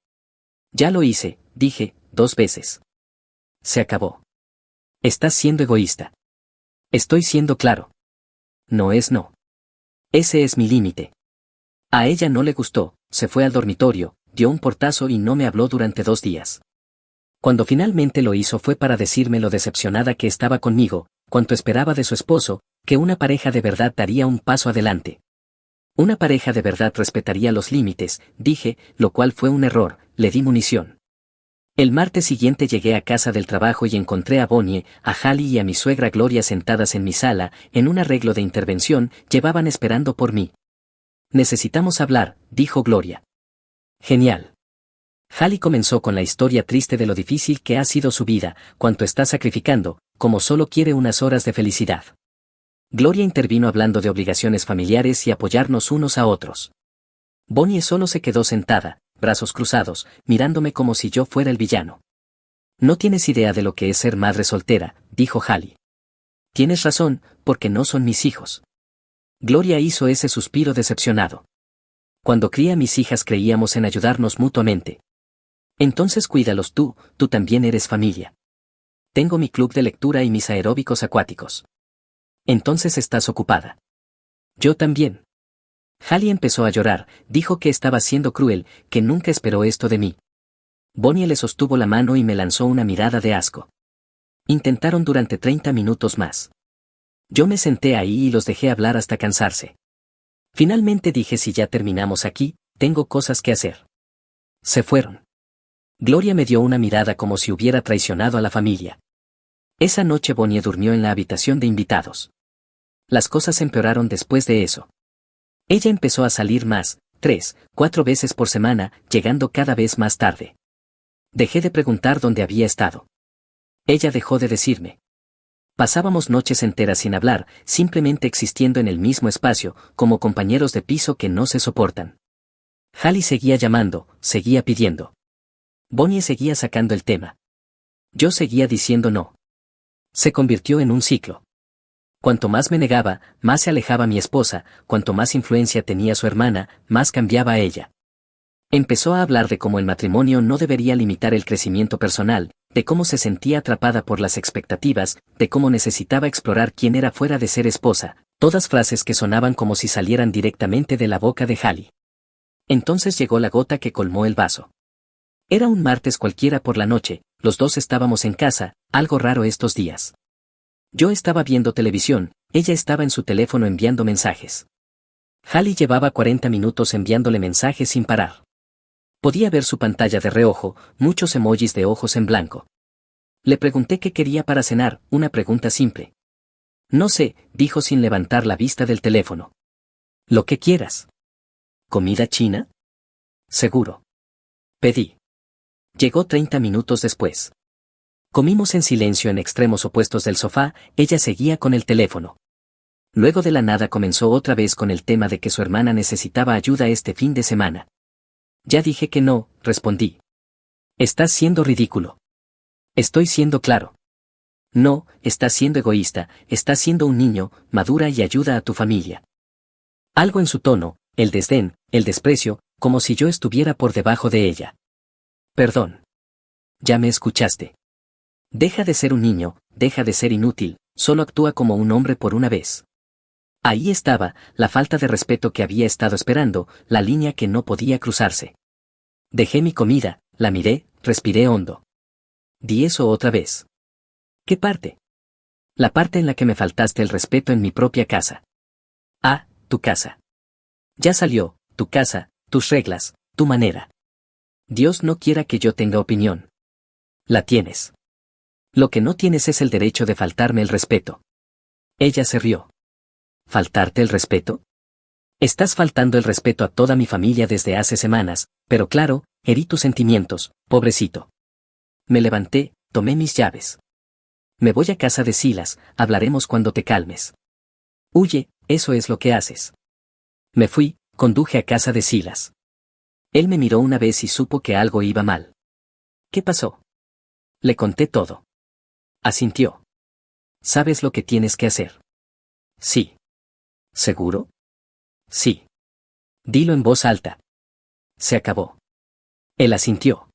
Ya lo hice, dije, 2 veces. Se acabó. Estás siendo egoísta. Estoy siendo claro. No es no. Ese es mi límite. A ella no le gustó, se fue al dormitorio, dio un portazo y no me habló durante 2 días. Cuando finalmente lo hizo fue para decirme lo decepcionada que estaba conmigo, cuánto esperaba de su esposo, que una pareja de verdad daría un paso adelante. Una pareja de verdad respetaría los límites, dije, lo cual fue un error, le di munición. El martes siguiente llegué a casa del trabajo y encontré a Bonnie, a Hallie y a mi suegra Gloria sentadas en mi sala, en un arreglo de intervención, llevaban esperando por mí. Necesitamos hablar, dijo Gloria. Genial. Hallie comenzó con la historia triste de lo difícil que ha sido su vida, cuánto está sacrificando, como solo quiere unas horas de felicidad. Gloria intervino hablando de obligaciones familiares y apoyarnos unos a otros. Bonnie solo se quedó sentada, brazos cruzados, mirándome como si yo fuera el villano. No tienes idea de lo que es ser madre soltera, dijo Hallie. Tienes razón, porque no son mis hijos. Gloria hizo ese suspiro decepcionado. Cuando crié a mis hijas creíamos en ayudarnos mutuamente. Entonces cuídalos tú también eres familia. Tengo mi club de lectura y mis aeróbicos acuáticos. Entonces estás ocupada. Yo también. Hallie empezó a llorar, dijo que estaba siendo cruel, que nunca esperó esto de mí. Bonnie le sostuvo la mano y me lanzó una mirada de asco. Intentaron durante 30 minutos más. Yo me senté ahí y los dejé hablar hasta cansarse. Finalmente dije si ya terminamos aquí, tengo cosas que hacer. Se fueron. Gloria me dio una mirada como si hubiera traicionado a la familia. Esa noche Bonnie durmió en la habitación de invitados. Las cosas empeoraron después de eso. Ella empezó a salir más, 3, 4 veces por semana, llegando cada vez más tarde. Dejé de preguntar dónde había estado. Ella dejó de decirme. Pasábamos noches enteras sin hablar, simplemente existiendo en el mismo espacio, como compañeros de piso que no se soportan. Hallie seguía llamando, seguía pidiendo. Bonnie seguía sacando el tema. Yo seguía diciendo no. Se convirtió en un ciclo. Cuanto más me negaba, más se alejaba mi esposa, cuanto más influencia tenía su hermana, más cambiaba ella. Empezó a hablar de cómo el matrimonio no debería limitar el crecimiento personal, de cómo se sentía atrapada por las expectativas, de cómo necesitaba explorar quién era fuera de ser esposa, todas frases que sonaban como si salieran directamente de la boca de Hallie. Entonces llegó la gota que colmó el vaso. Era un martes cualquiera por la noche, los dos estábamos en casa, algo raro estos días. Yo estaba viendo televisión, ella estaba en su teléfono enviando mensajes. Hallie llevaba 40 minutos enviándole mensajes sin parar. Podía ver su pantalla de reojo, muchos emojis de ojos en blanco. Le pregunté qué quería para cenar, una pregunta simple. No sé, dijo sin levantar la vista del teléfono. Lo que quieras. ¿Comida china? Seguro. Pedí. Llegó 30 minutos después. Comimos en silencio en extremos opuestos del sofá, ella seguía con el teléfono. Luego de la nada comenzó otra vez con el tema de que su hermana necesitaba ayuda este fin de semana. Ya dije que no, respondí. Estás siendo ridículo. Estoy siendo claro. No, estás siendo egoísta, estás siendo un niño, madura y ayuda a tu familia. Algo en su tono, el desdén, el desprecio, como si yo estuviera por debajo de ella. Perdón. Ya me escuchaste. Deja de ser un niño, deja de ser inútil, solo actúa como un hombre por una vez. Ahí estaba, la falta de respeto que había estado esperando, la línea que no podía cruzarse. Dejé mi comida, la miré, respiré hondo. Di eso otra vez. ¿Qué parte? La parte en la que me faltaste el respeto en mi propia casa. Ah, tu casa. Ya salió, tu casa, tus reglas, tu manera. Dios no quiera que yo tenga opinión. La tienes. Lo que no tienes es el derecho de faltarme el respeto. Ella se rió. ¿Faltarte el respeto? Estás faltando el respeto a toda mi familia desde hace semanas, pero claro, herí tus sentimientos, pobrecito. Me levanté, tomé mis llaves. Me voy a casa de Silas, hablaremos cuando te calmes. Huye, eso es lo que haces. Me fui, conduje a casa de Silas. Él me miró una vez y supo que algo iba mal. ¿Qué pasó? Le conté todo. Asintió. ¿Sabes lo que tienes que hacer? Sí. ¿Seguro? Sí. Dilo en voz alta. Se acabó. Él asintió.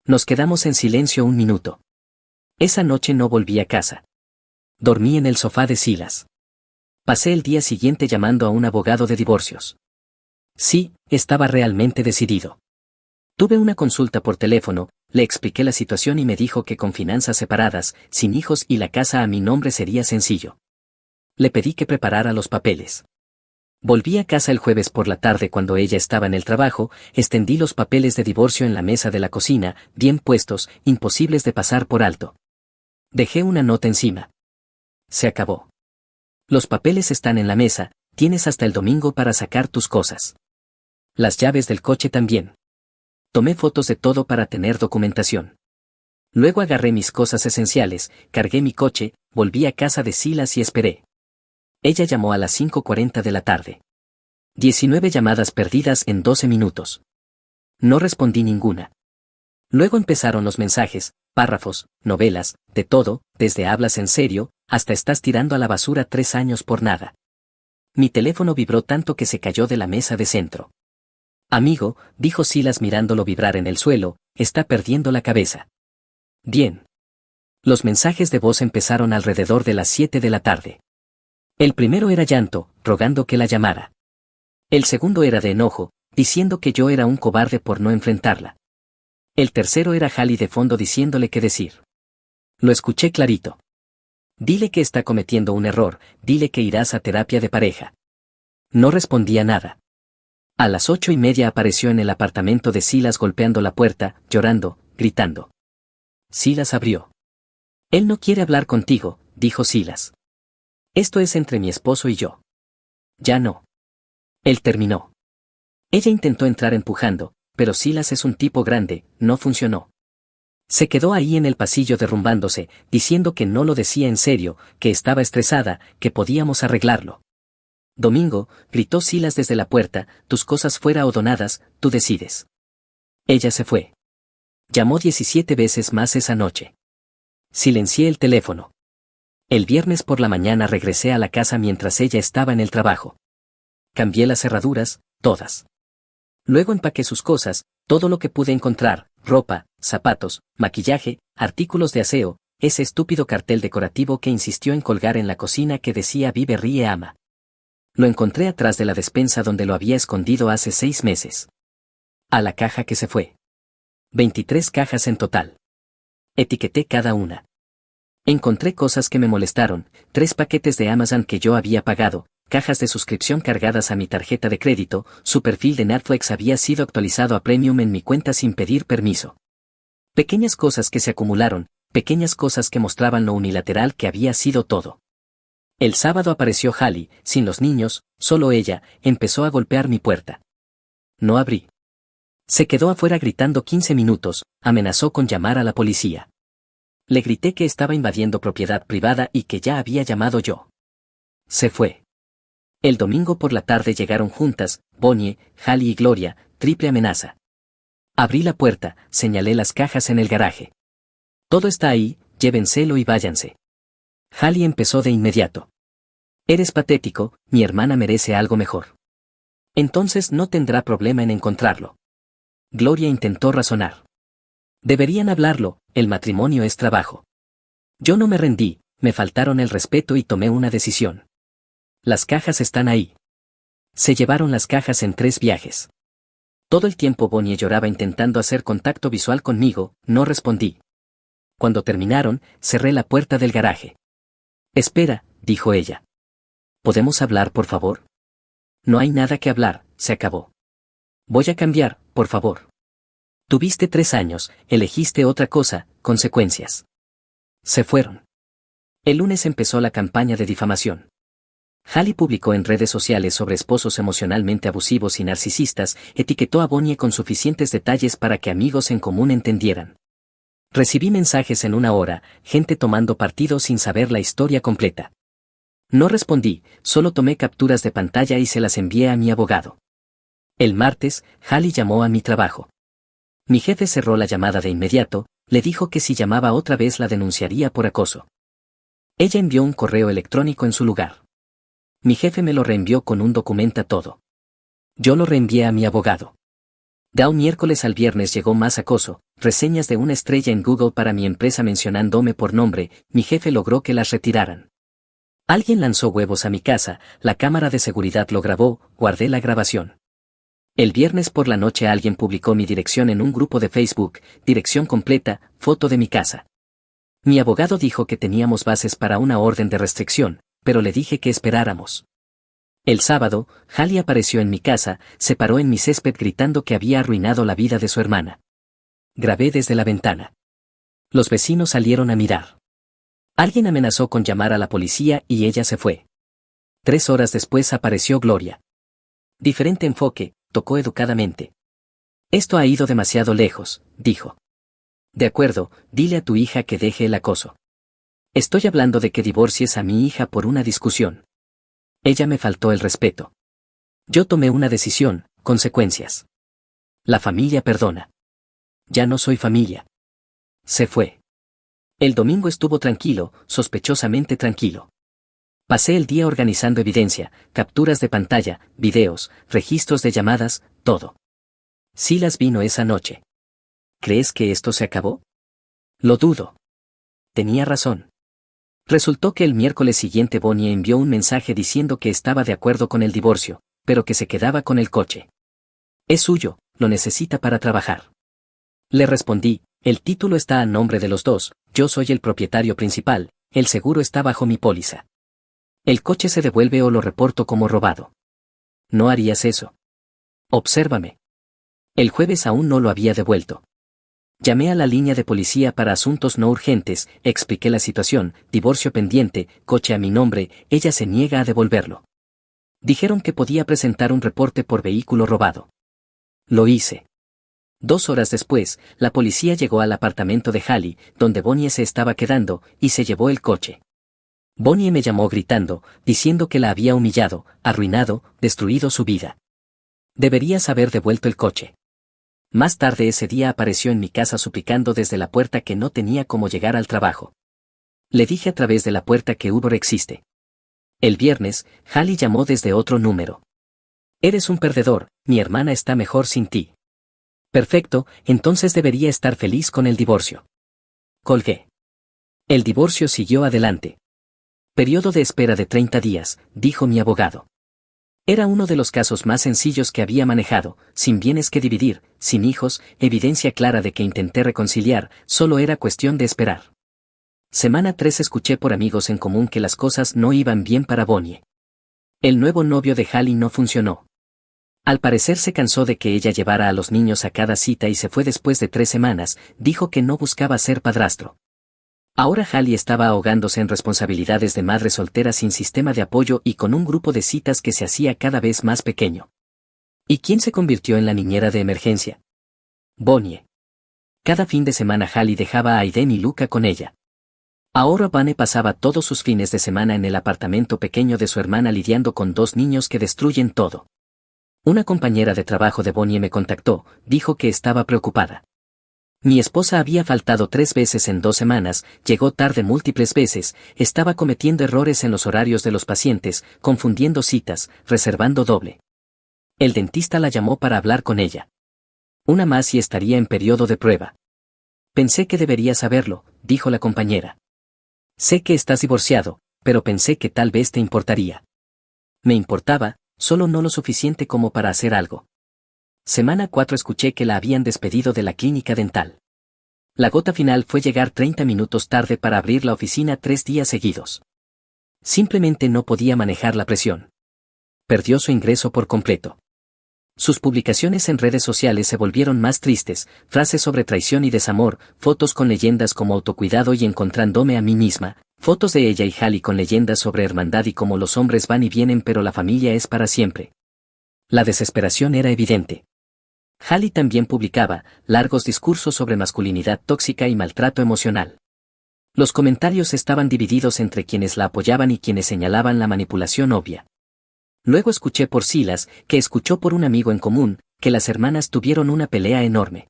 Nos quedamos en silencio un minuto. Esa noche no volví a casa. Dormí en el sofá de Silas. Pasé el día siguiente llamando a un abogado de divorcios. Sí, estaba realmente decidido. Tuve una consulta por teléfono, le expliqué la situación y me dijo que con finanzas separadas, sin hijos y la casa a mi nombre sería sencillo. Le pedí que preparara los papeles. Volví a casa el jueves por la tarde cuando ella estaba en el trabajo, extendí los papeles de divorcio en la mesa de la cocina, bien puestos, imposibles de pasar por alto. Dejé una nota encima. Se acabó. Los papeles están en la mesa, tienes hasta el domingo para sacar tus cosas. Las llaves del coche también. Tomé fotos de todo para tener documentación. Luego agarré mis cosas esenciales, cargué mi coche, volví a casa de Silas y esperé. Ella llamó a las 5:40 de la tarde. 19 llamadas perdidas en 12 minutos. No respondí ninguna. Luego empezaron los mensajes, párrafos, novelas, de todo, desde hablas en serio, hasta estás tirando a la basura 3 años por nada. Mi teléfono vibró tanto que se cayó de la mesa de centro. Amigo, dijo Silas mirándolo vibrar en el suelo, está perdiendo la cabeza. Bien. Los mensajes de voz empezaron alrededor de las 7 de la tarde. El primero era llanto, rogando que la llamara. El segundo era de enojo, diciendo que yo era un cobarde por no enfrentarla. El tercero era Hallie de fondo diciéndole qué decir. Lo escuché clarito. Dile que está cometiendo un error, dile que irás a terapia de pareja. No respondía nada. A las 8:30 apareció en el apartamento de Silas golpeando la puerta, llorando, gritando. Silas abrió. Él no quiere hablar contigo, dijo Silas. Esto es entre mi esposo y yo. Ya no. Él terminó. Ella intentó entrar empujando, pero Silas es un tipo grande, no funcionó. Se quedó ahí en el pasillo derrumbándose, diciendo que no lo decía en serio, que estaba estresada, que podíamos arreglarlo. Domingo, gritó Silas desde la puerta, tus cosas fuera o donadas, tú decides. Ella se fue. Llamó 17 veces más esa noche. Silencié el teléfono. El viernes por la mañana regresé a la casa mientras ella estaba en el trabajo. Cambié las cerraduras, todas. Luego empaqué sus cosas, todo lo que pude encontrar, ropa, zapatos, maquillaje, artículos de aseo, ese estúpido cartel decorativo que insistió en colgar en la cocina que decía Vive, ríe, ama. Lo encontré atrás de la despensa donde lo había escondido hace 6 meses. A la caja que se fue. 23 cajas en total. Etiqueté cada una. Encontré cosas que me molestaron, 3 paquetes de Amazon que yo había pagado, cajas de suscripción cargadas a mi tarjeta de crédito, su perfil de Netflix había sido actualizado a Premium en mi cuenta sin pedir permiso. Pequeñas cosas que se acumularon, pequeñas cosas que mostraban lo unilateral que había sido todo. El sábado apareció Hallie, sin los niños, solo ella, empezó a golpear mi puerta. No abrí. Se quedó afuera gritando 15 minutos, amenazó con llamar a la policía. Le grité que estaba invadiendo propiedad privada y que ya había llamado yo. Se fue. El domingo por la tarde llegaron juntas, Bonnie, Hallie y Gloria, triple amenaza. Abrí la puerta, señalé las cajas en el garaje. Todo está ahí, llévenselo y váyanse. Hallie empezó de inmediato. Eres patético, mi hermana merece algo mejor. Entonces no tendrá problema en encontrarlo. Gloria intentó razonar. Deberían hablarlo, el matrimonio es trabajo. Yo no me rendí, me faltaron el respeto y tomé una decisión. Las cajas están ahí. Se llevaron las cajas en 3 viajes. Todo el tiempo Bonnie lloraba intentando hacer contacto visual conmigo, no respondí. Cuando terminaron, cerré la puerta del garaje. Espera, dijo ella. ¿Podemos hablar, por favor? No hay nada que hablar, se acabó. Voy a cambiar, por favor. Tuviste 3 años, elegiste otra cosa, consecuencias. Se fueron. El lunes empezó la campaña de difamación. Hallie publicó en redes sociales sobre esposos emocionalmente abusivos y narcisistas, etiquetó a Bonnie con suficientes detalles para que amigos en común entendieran. Recibí mensajes en 1 hora, gente tomando partido sin saber la historia completa. No respondí, solo tomé capturas de pantalla y se las envié a mi abogado. El martes, Hallie llamó a mi trabajo. Mi jefe cerró la llamada de inmediato, le dijo que si llamaba otra vez la denunciaría por acoso. Ella envió un correo electrónico en su lugar. Mi jefe me lo reenvió con un documento todo. Yo lo reenvié a mi abogado. De un miércoles al viernes llegó más acoso, reseñas de una estrella en Google para mi empresa mencionándome por nombre, mi jefe logró que las retiraran. Alguien lanzó huevos a mi casa, la cámara de seguridad lo grabó, guardé la grabación. El viernes por la noche alguien publicó mi dirección en un grupo de Facebook, dirección completa, foto de mi casa. Mi abogado dijo que teníamos bases para una orden de restricción, pero le dije que esperáramos. El sábado, Hallie apareció en mi casa, se paró en mi césped gritando que había arruinado la vida de su hermana. Grabé desde la ventana. Los vecinos salieron a mirar. Alguien amenazó con llamar a la policía y ella se fue. 3 horas después apareció Gloria. Diferente enfoque, tocó educadamente. Esto ha ido demasiado lejos, dijo. De acuerdo, dile a tu hija que deje el acoso. Estoy hablando de que divorcies a mi hija por una discusión. Ella me faltó el respeto. Yo tomé una decisión, consecuencias. La familia perdona. Ya no soy familia. Se fue. El domingo estuvo tranquilo, sospechosamente tranquilo. Pasé el día organizando evidencia, capturas de pantalla, videos, registros de llamadas, todo. Silas vino esa noche. ¿Crees que esto se acabó? Lo dudo. Tenía razón. Resultó que el miércoles siguiente Bonnie envió un mensaje diciendo que estaba de acuerdo con el divorcio, pero que se quedaba con el coche. Es suyo, lo necesita para trabajar. Le respondí, el título está a nombre de los dos, yo soy el propietario principal, el seguro está bajo mi póliza. El coche se devuelve o lo reporto como robado. No harías eso. Obsérvame. El jueves aún no lo había devuelto. Llamé a la línea de policía para asuntos no urgentes, expliqué la situación, divorcio pendiente, coche a mi nombre, ella se niega a devolverlo. Dijeron que podía presentar un reporte por vehículo robado. Lo hice. 2 horas después, la policía llegó al apartamento de Hallie, donde Bonnie se estaba quedando, y se llevó el coche. Bonnie me llamó gritando, diciendo que la había humillado, arruinado, destruido su vida. Deberías haber devuelto el coche. Más tarde ese día apareció en mi casa suplicando desde la puerta que no tenía cómo llegar al trabajo. Le dije a través de la puerta que Uber existe. El viernes, Hallie llamó desde otro número. Eres un perdedor, mi hermana está mejor sin ti. Perfecto, entonces debería estar feliz con el divorcio. Colgué. El divorcio siguió adelante. Periodo de espera de 30 días, dijo mi abogado. Era uno de los casos más sencillos que había manejado, sin bienes que dividir, sin hijos, evidencia clara de que intenté reconciliar, solo era cuestión de esperar. Semana 3 escuché por amigos en común que las cosas no iban bien para Bonnie. El nuevo novio de Hallie no funcionó. Al parecer se cansó de que ella llevara a los niños a cada cita y se fue después de 3 semanas, dijo que no buscaba ser padrastro. Ahora Hallie estaba ahogándose en responsabilidades de madre soltera sin sistema de apoyo y con un grupo de citas que se hacía cada vez más pequeño. ¿Y quién se convirtió en la niñera de emergencia? Bonnie. Cada fin de semana Hallie dejaba a Aiden y Luca con ella. Ahora Bonnie pasaba todos sus fines de semana en el apartamento pequeño de su hermana lidiando con 2 niños que destruyen todo. Una compañera de trabajo de Bonnie me contactó, dijo que estaba preocupada. Mi esposa había faltado 3 veces en 2 semanas, llegó tarde múltiples veces, estaba cometiendo errores en los horarios de los pacientes, confundiendo citas, reservando doble. El dentista la llamó para hablar con ella. Una más y estaría en periodo de prueba. Pensé que debería saberlo, dijo la compañera. Sé que estás divorciado, pero pensé que tal vez te importaría. Me importaba, solo no lo suficiente como para hacer algo. Semana 4 escuché que la habían despedido de la clínica dental. La gota final fue llegar 30 minutos tarde para abrir la oficina 3 días seguidos. Simplemente no podía manejar la presión. Perdió su ingreso por completo. Sus publicaciones en redes sociales se volvieron más tristes, frases sobre traición y desamor, fotos con leyendas como autocuidado y encontrándome a mí misma, fotos de ella y Hallie con leyendas sobre hermandad y cómo los hombres van y vienen pero la familia es para siempre. La desesperación era evidente. Hallie también publicaba largos discursos sobre masculinidad tóxica y maltrato emocional. Los comentarios estaban divididos entre quienes la apoyaban y quienes señalaban la manipulación obvia. Luego escuché por Silas, que escuchó por un amigo en común, que las hermanas tuvieron una pelea enorme.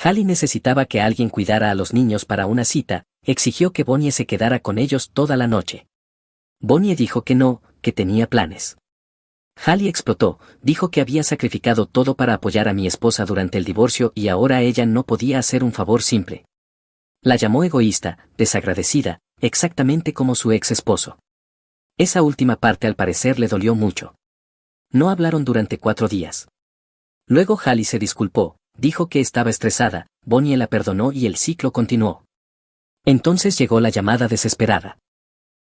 Hallie necesitaba que alguien cuidara a los niños para una cita, exigió que Bonnie se quedara con ellos toda la noche. Bonnie dijo que no, que tenía planes. Hallie explotó, dijo que había sacrificado todo para apoyar a mi esposa durante el divorcio y ahora ella no podía hacer un favor simple. La llamó egoísta, desagradecida, exactamente como su ex esposo. Esa última parte al parecer le dolió mucho. No hablaron durante 4 días. Luego Hallie se disculpó, dijo que estaba estresada, Bonnie la perdonó y el ciclo continuó. Entonces llegó la llamada desesperada.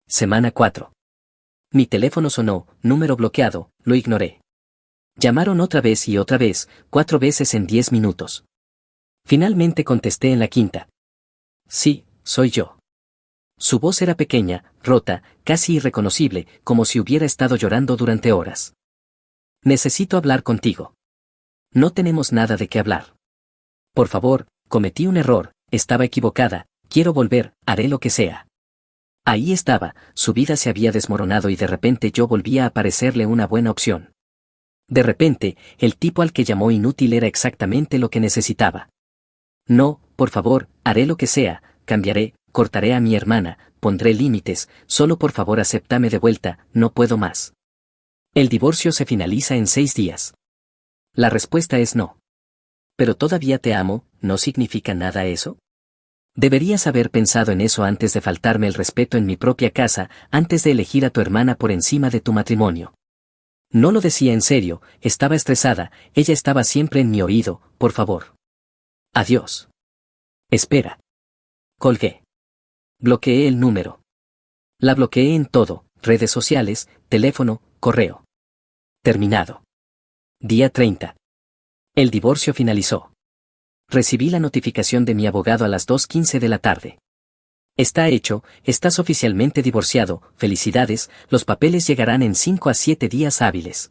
Semana 4. Mi teléfono sonó, número bloqueado, lo ignoré. Llamaron otra vez y otra vez, 4 veces en 10 minutos. Finalmente contesté en la quinta. Sí, soy yo. Su voz era pequeña, rota, casi irreconocible, como si hubiera estado llorando durante horas. Necesito hablar contigo. No tenemos nada de qué hablar. Por favor, cometí un error, estaba equivocada, quiero volver, haré lo que sea. Ahí estaba, su vida se había desmoronado y de repente yo volvía a parecerle una buena opción. De repente, el tipo al que llamó inútil era exactamente lo que necesitaba. No, por favor, haré lo que sea, cambiaré, cortaré a mi hermana, pondré límites, solo por favor acéptame de vuelta, no puedo más. El divorcio se finaliza en 6 días. La respuesta es no. Pero todavía te amo, ¿no significa nada eso? Deberías haber pensado en eso antes de faltarme el respeto en mi propia casa, antes de elegir a tu hermana por encima de tu matrimonio. No lo decía en serio, estaba estresada, ella estaba siempre en mi oído, por favor. Adiós. Espera. Colgué. Bloqueé el número. La bloqueé en todo, redes sociales, teléfono, correo. Terminado. Día 30. El divorcio finalizó. Recibí la notificación de mi abogado a las 2:15 de la tarde. Está hecho, estás oficialmente divorciado, felicidades, los papeles llegarán en 5 a 7 días hábiles.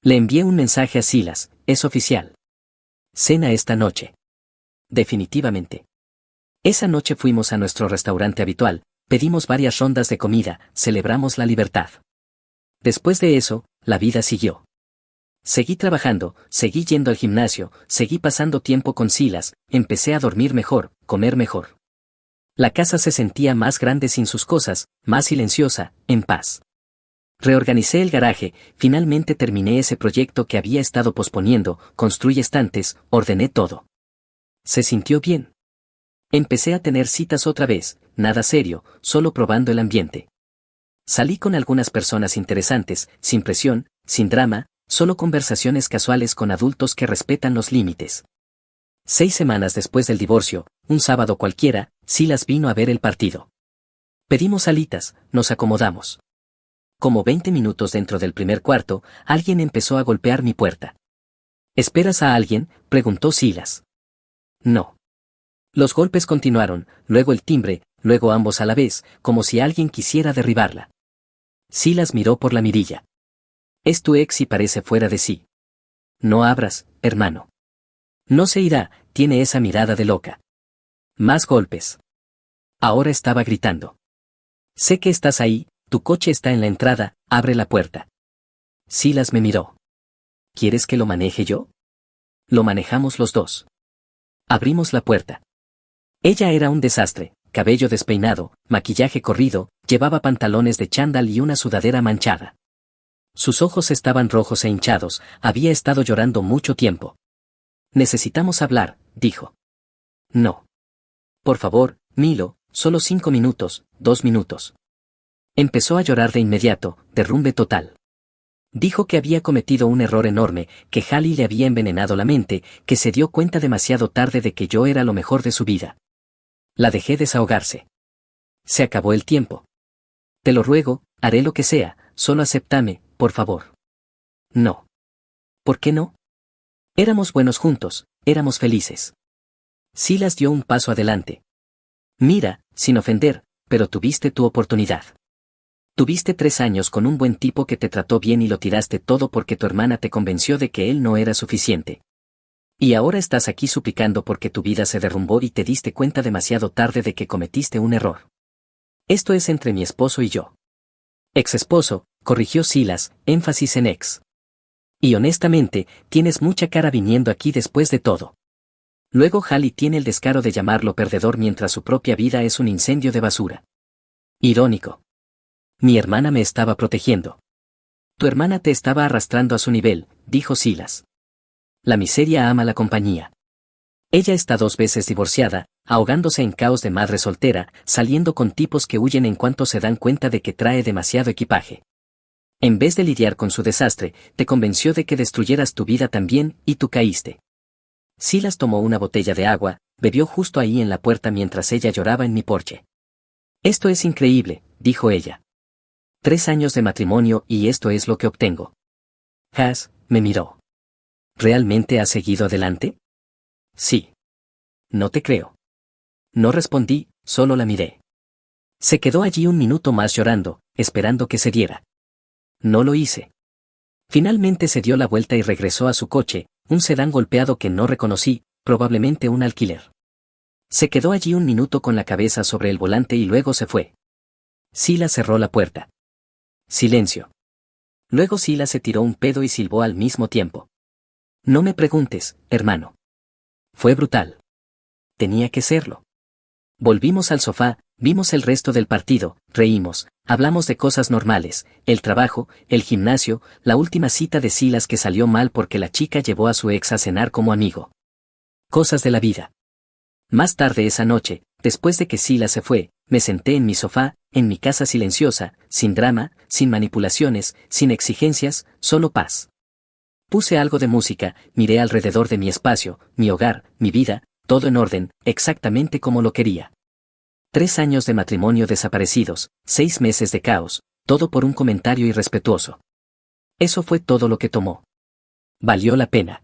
Le envié un mensaje a Silas, es oficial. Cena esta noche. Definitivamente. Esa noche fuimos a nuestro restaurante habitual, pedimos varias rondas de comida, celebramos la libertad. Después de eso, la vida siguió. Seguí trabajando, seguí yendo al gimnasio, seguí pasando tiempo con Silas, empecé a dormir mejor, comer mejor. La casa se sentía más grande sin sus cosas, más silenciosa, en paz. Reorganicé el garaje, finalmente terminé ese proyecto que había estado posponiendo, construí estantes, ordené todo. Se sintió bien. Empecé a tener citas otra vez, nada serio, solo probando el ambiente. Salí con algunas personas interesantes, sin presión, sin drama, solo conversaciones casuales con adultos que respetan los límites. 6 semanas después del divorcio, un sábado cualquiera, Silas vino a ver el partido. Pedimos alitas, nos acomodamos. Como 20 minutos dentro del primer cuarto, alguien empezó a golpear mi puerta. ¿Esperas a alguien?, preguntó Silas. No. Los golpes continuaron, luego el timbre, luego ambos a la vez, como si alguien quisiera derribarla. Silas miró por la mirilla. Es tu ex y parece fuera de sí. No abras, hermano. No se irá, tiene esa mirada de loca. Más golpes. Ahora estaba gritando. Sé que estás ahí, tu coche está en la entrada, abre la puerta. Silas me miró. ¿Quieres que lo maneje yo? Lo manejamos los dos. Abrimos la puerta. Ella era un desastre, cabello despeinado, maquillaje corrido, llevaba pantalones de chándal y una sudadera manchada. Sus ojos estaban rojos e hinchados, había estado llorando mucho tiempo. Necesitamos hablar, dijo. No. Por favor, Milo, solo 5 minutos, 2 minutos. Empezó a llorar de inmediato, derrumbe total. Dijo que había cometido un error enorme, que Hallie le había envenenado la mente, que se dio cuenta demasiado tarde de que yo era lo mejor de su vida. La dejé desahogarse. Se acabó el tiempo. Te lo ruego, haré lo que sea, solo acéptame, por favor. No. ¿Por qué no? Éramos buenos juntos, éramos felices. Silas dio un paso adelante. Mira, sin ofender, pero tuviste tu oportunidad. Tuviste 3 años con un buen tipo que te trató bien y lo tiraste todo porque tu hermana te convenció de que él no era suficiente. Y ahora estás aquí suplicando porque tu vida se derrumbó y te diste cuenta demasiado tarde de que cometiste un error. Esto es entre mi esposo y yo. Ex esposo, corrigió Silas, énfasis en ex. Y honestamente, tienes mucha cara viniendo aquí después de todo. Luego Hallie tiene el descaro de llamarlo perdedor mientras su propia vida es un incendio de basura. Irónico. Mi hermana me estaba protegiendo. Tu hermana te estaba arrastrando a su nivel, dijo Silas. La miseria ama la compañía. Ella está 2 veces divorciada, ahogándose en caos de madre soltera, saliendo con tipos que huyen en cuanto se dan cuenta de que trae demasiado equipaje. En vez de lidiar con su desastre, te convenció de que destruyeras tu vida también, y tú caíste. Silas tomó una botella de agua, bebió justo ahí en la puerta mientras ella lloraba en mi porche. Esto es increíble, dijo ella. 3 años de matrimonio y esto es lo que obtengo. Has, me miró. ¿Realmente has seguido adelante? Sí. No te creo. No respondí, solo la miré. Se quedó allí un minuto más llorando, esperando que se diera. No lo hice. Finalmente se dio la vuelta y regresó a su coche, un sedán golpeado que no reconocí, probablemente un alquiler. Se quedó allí un minuto con la cabeza sobre el volante y luego se fue. Silas cerró la puerta. Silencio. Luego Silas se tiró un pedo y silbó al mismo tiempo. No me preguntes, hermano. Fue brutal. Tenía que serlo. Volvimos al sofá, vimos el resto del partido, reímos, hablamos de cosas normales, el trabajo, el gimnasio, la última cita de Silas que salió mal porque la chica llevó a su ex a cenar como amigo. Cosas de la vida. Más tarde esa noche, después de que Silas se fue, me senté en mi sofá, en mi casa silenciosa, sin drama, sin manipulaciones, sin exigencias, solo paz. Puse algo de música, miré alrededor de mi espacio, mi hogar, mi vida, todo en orden, exactamente como lo quería. 3 años de matrimonio desaparecidos, 6 meses de caos, todo por un comentario irrespetuoso. Eso fue todo lo que tomó. Valió la pena.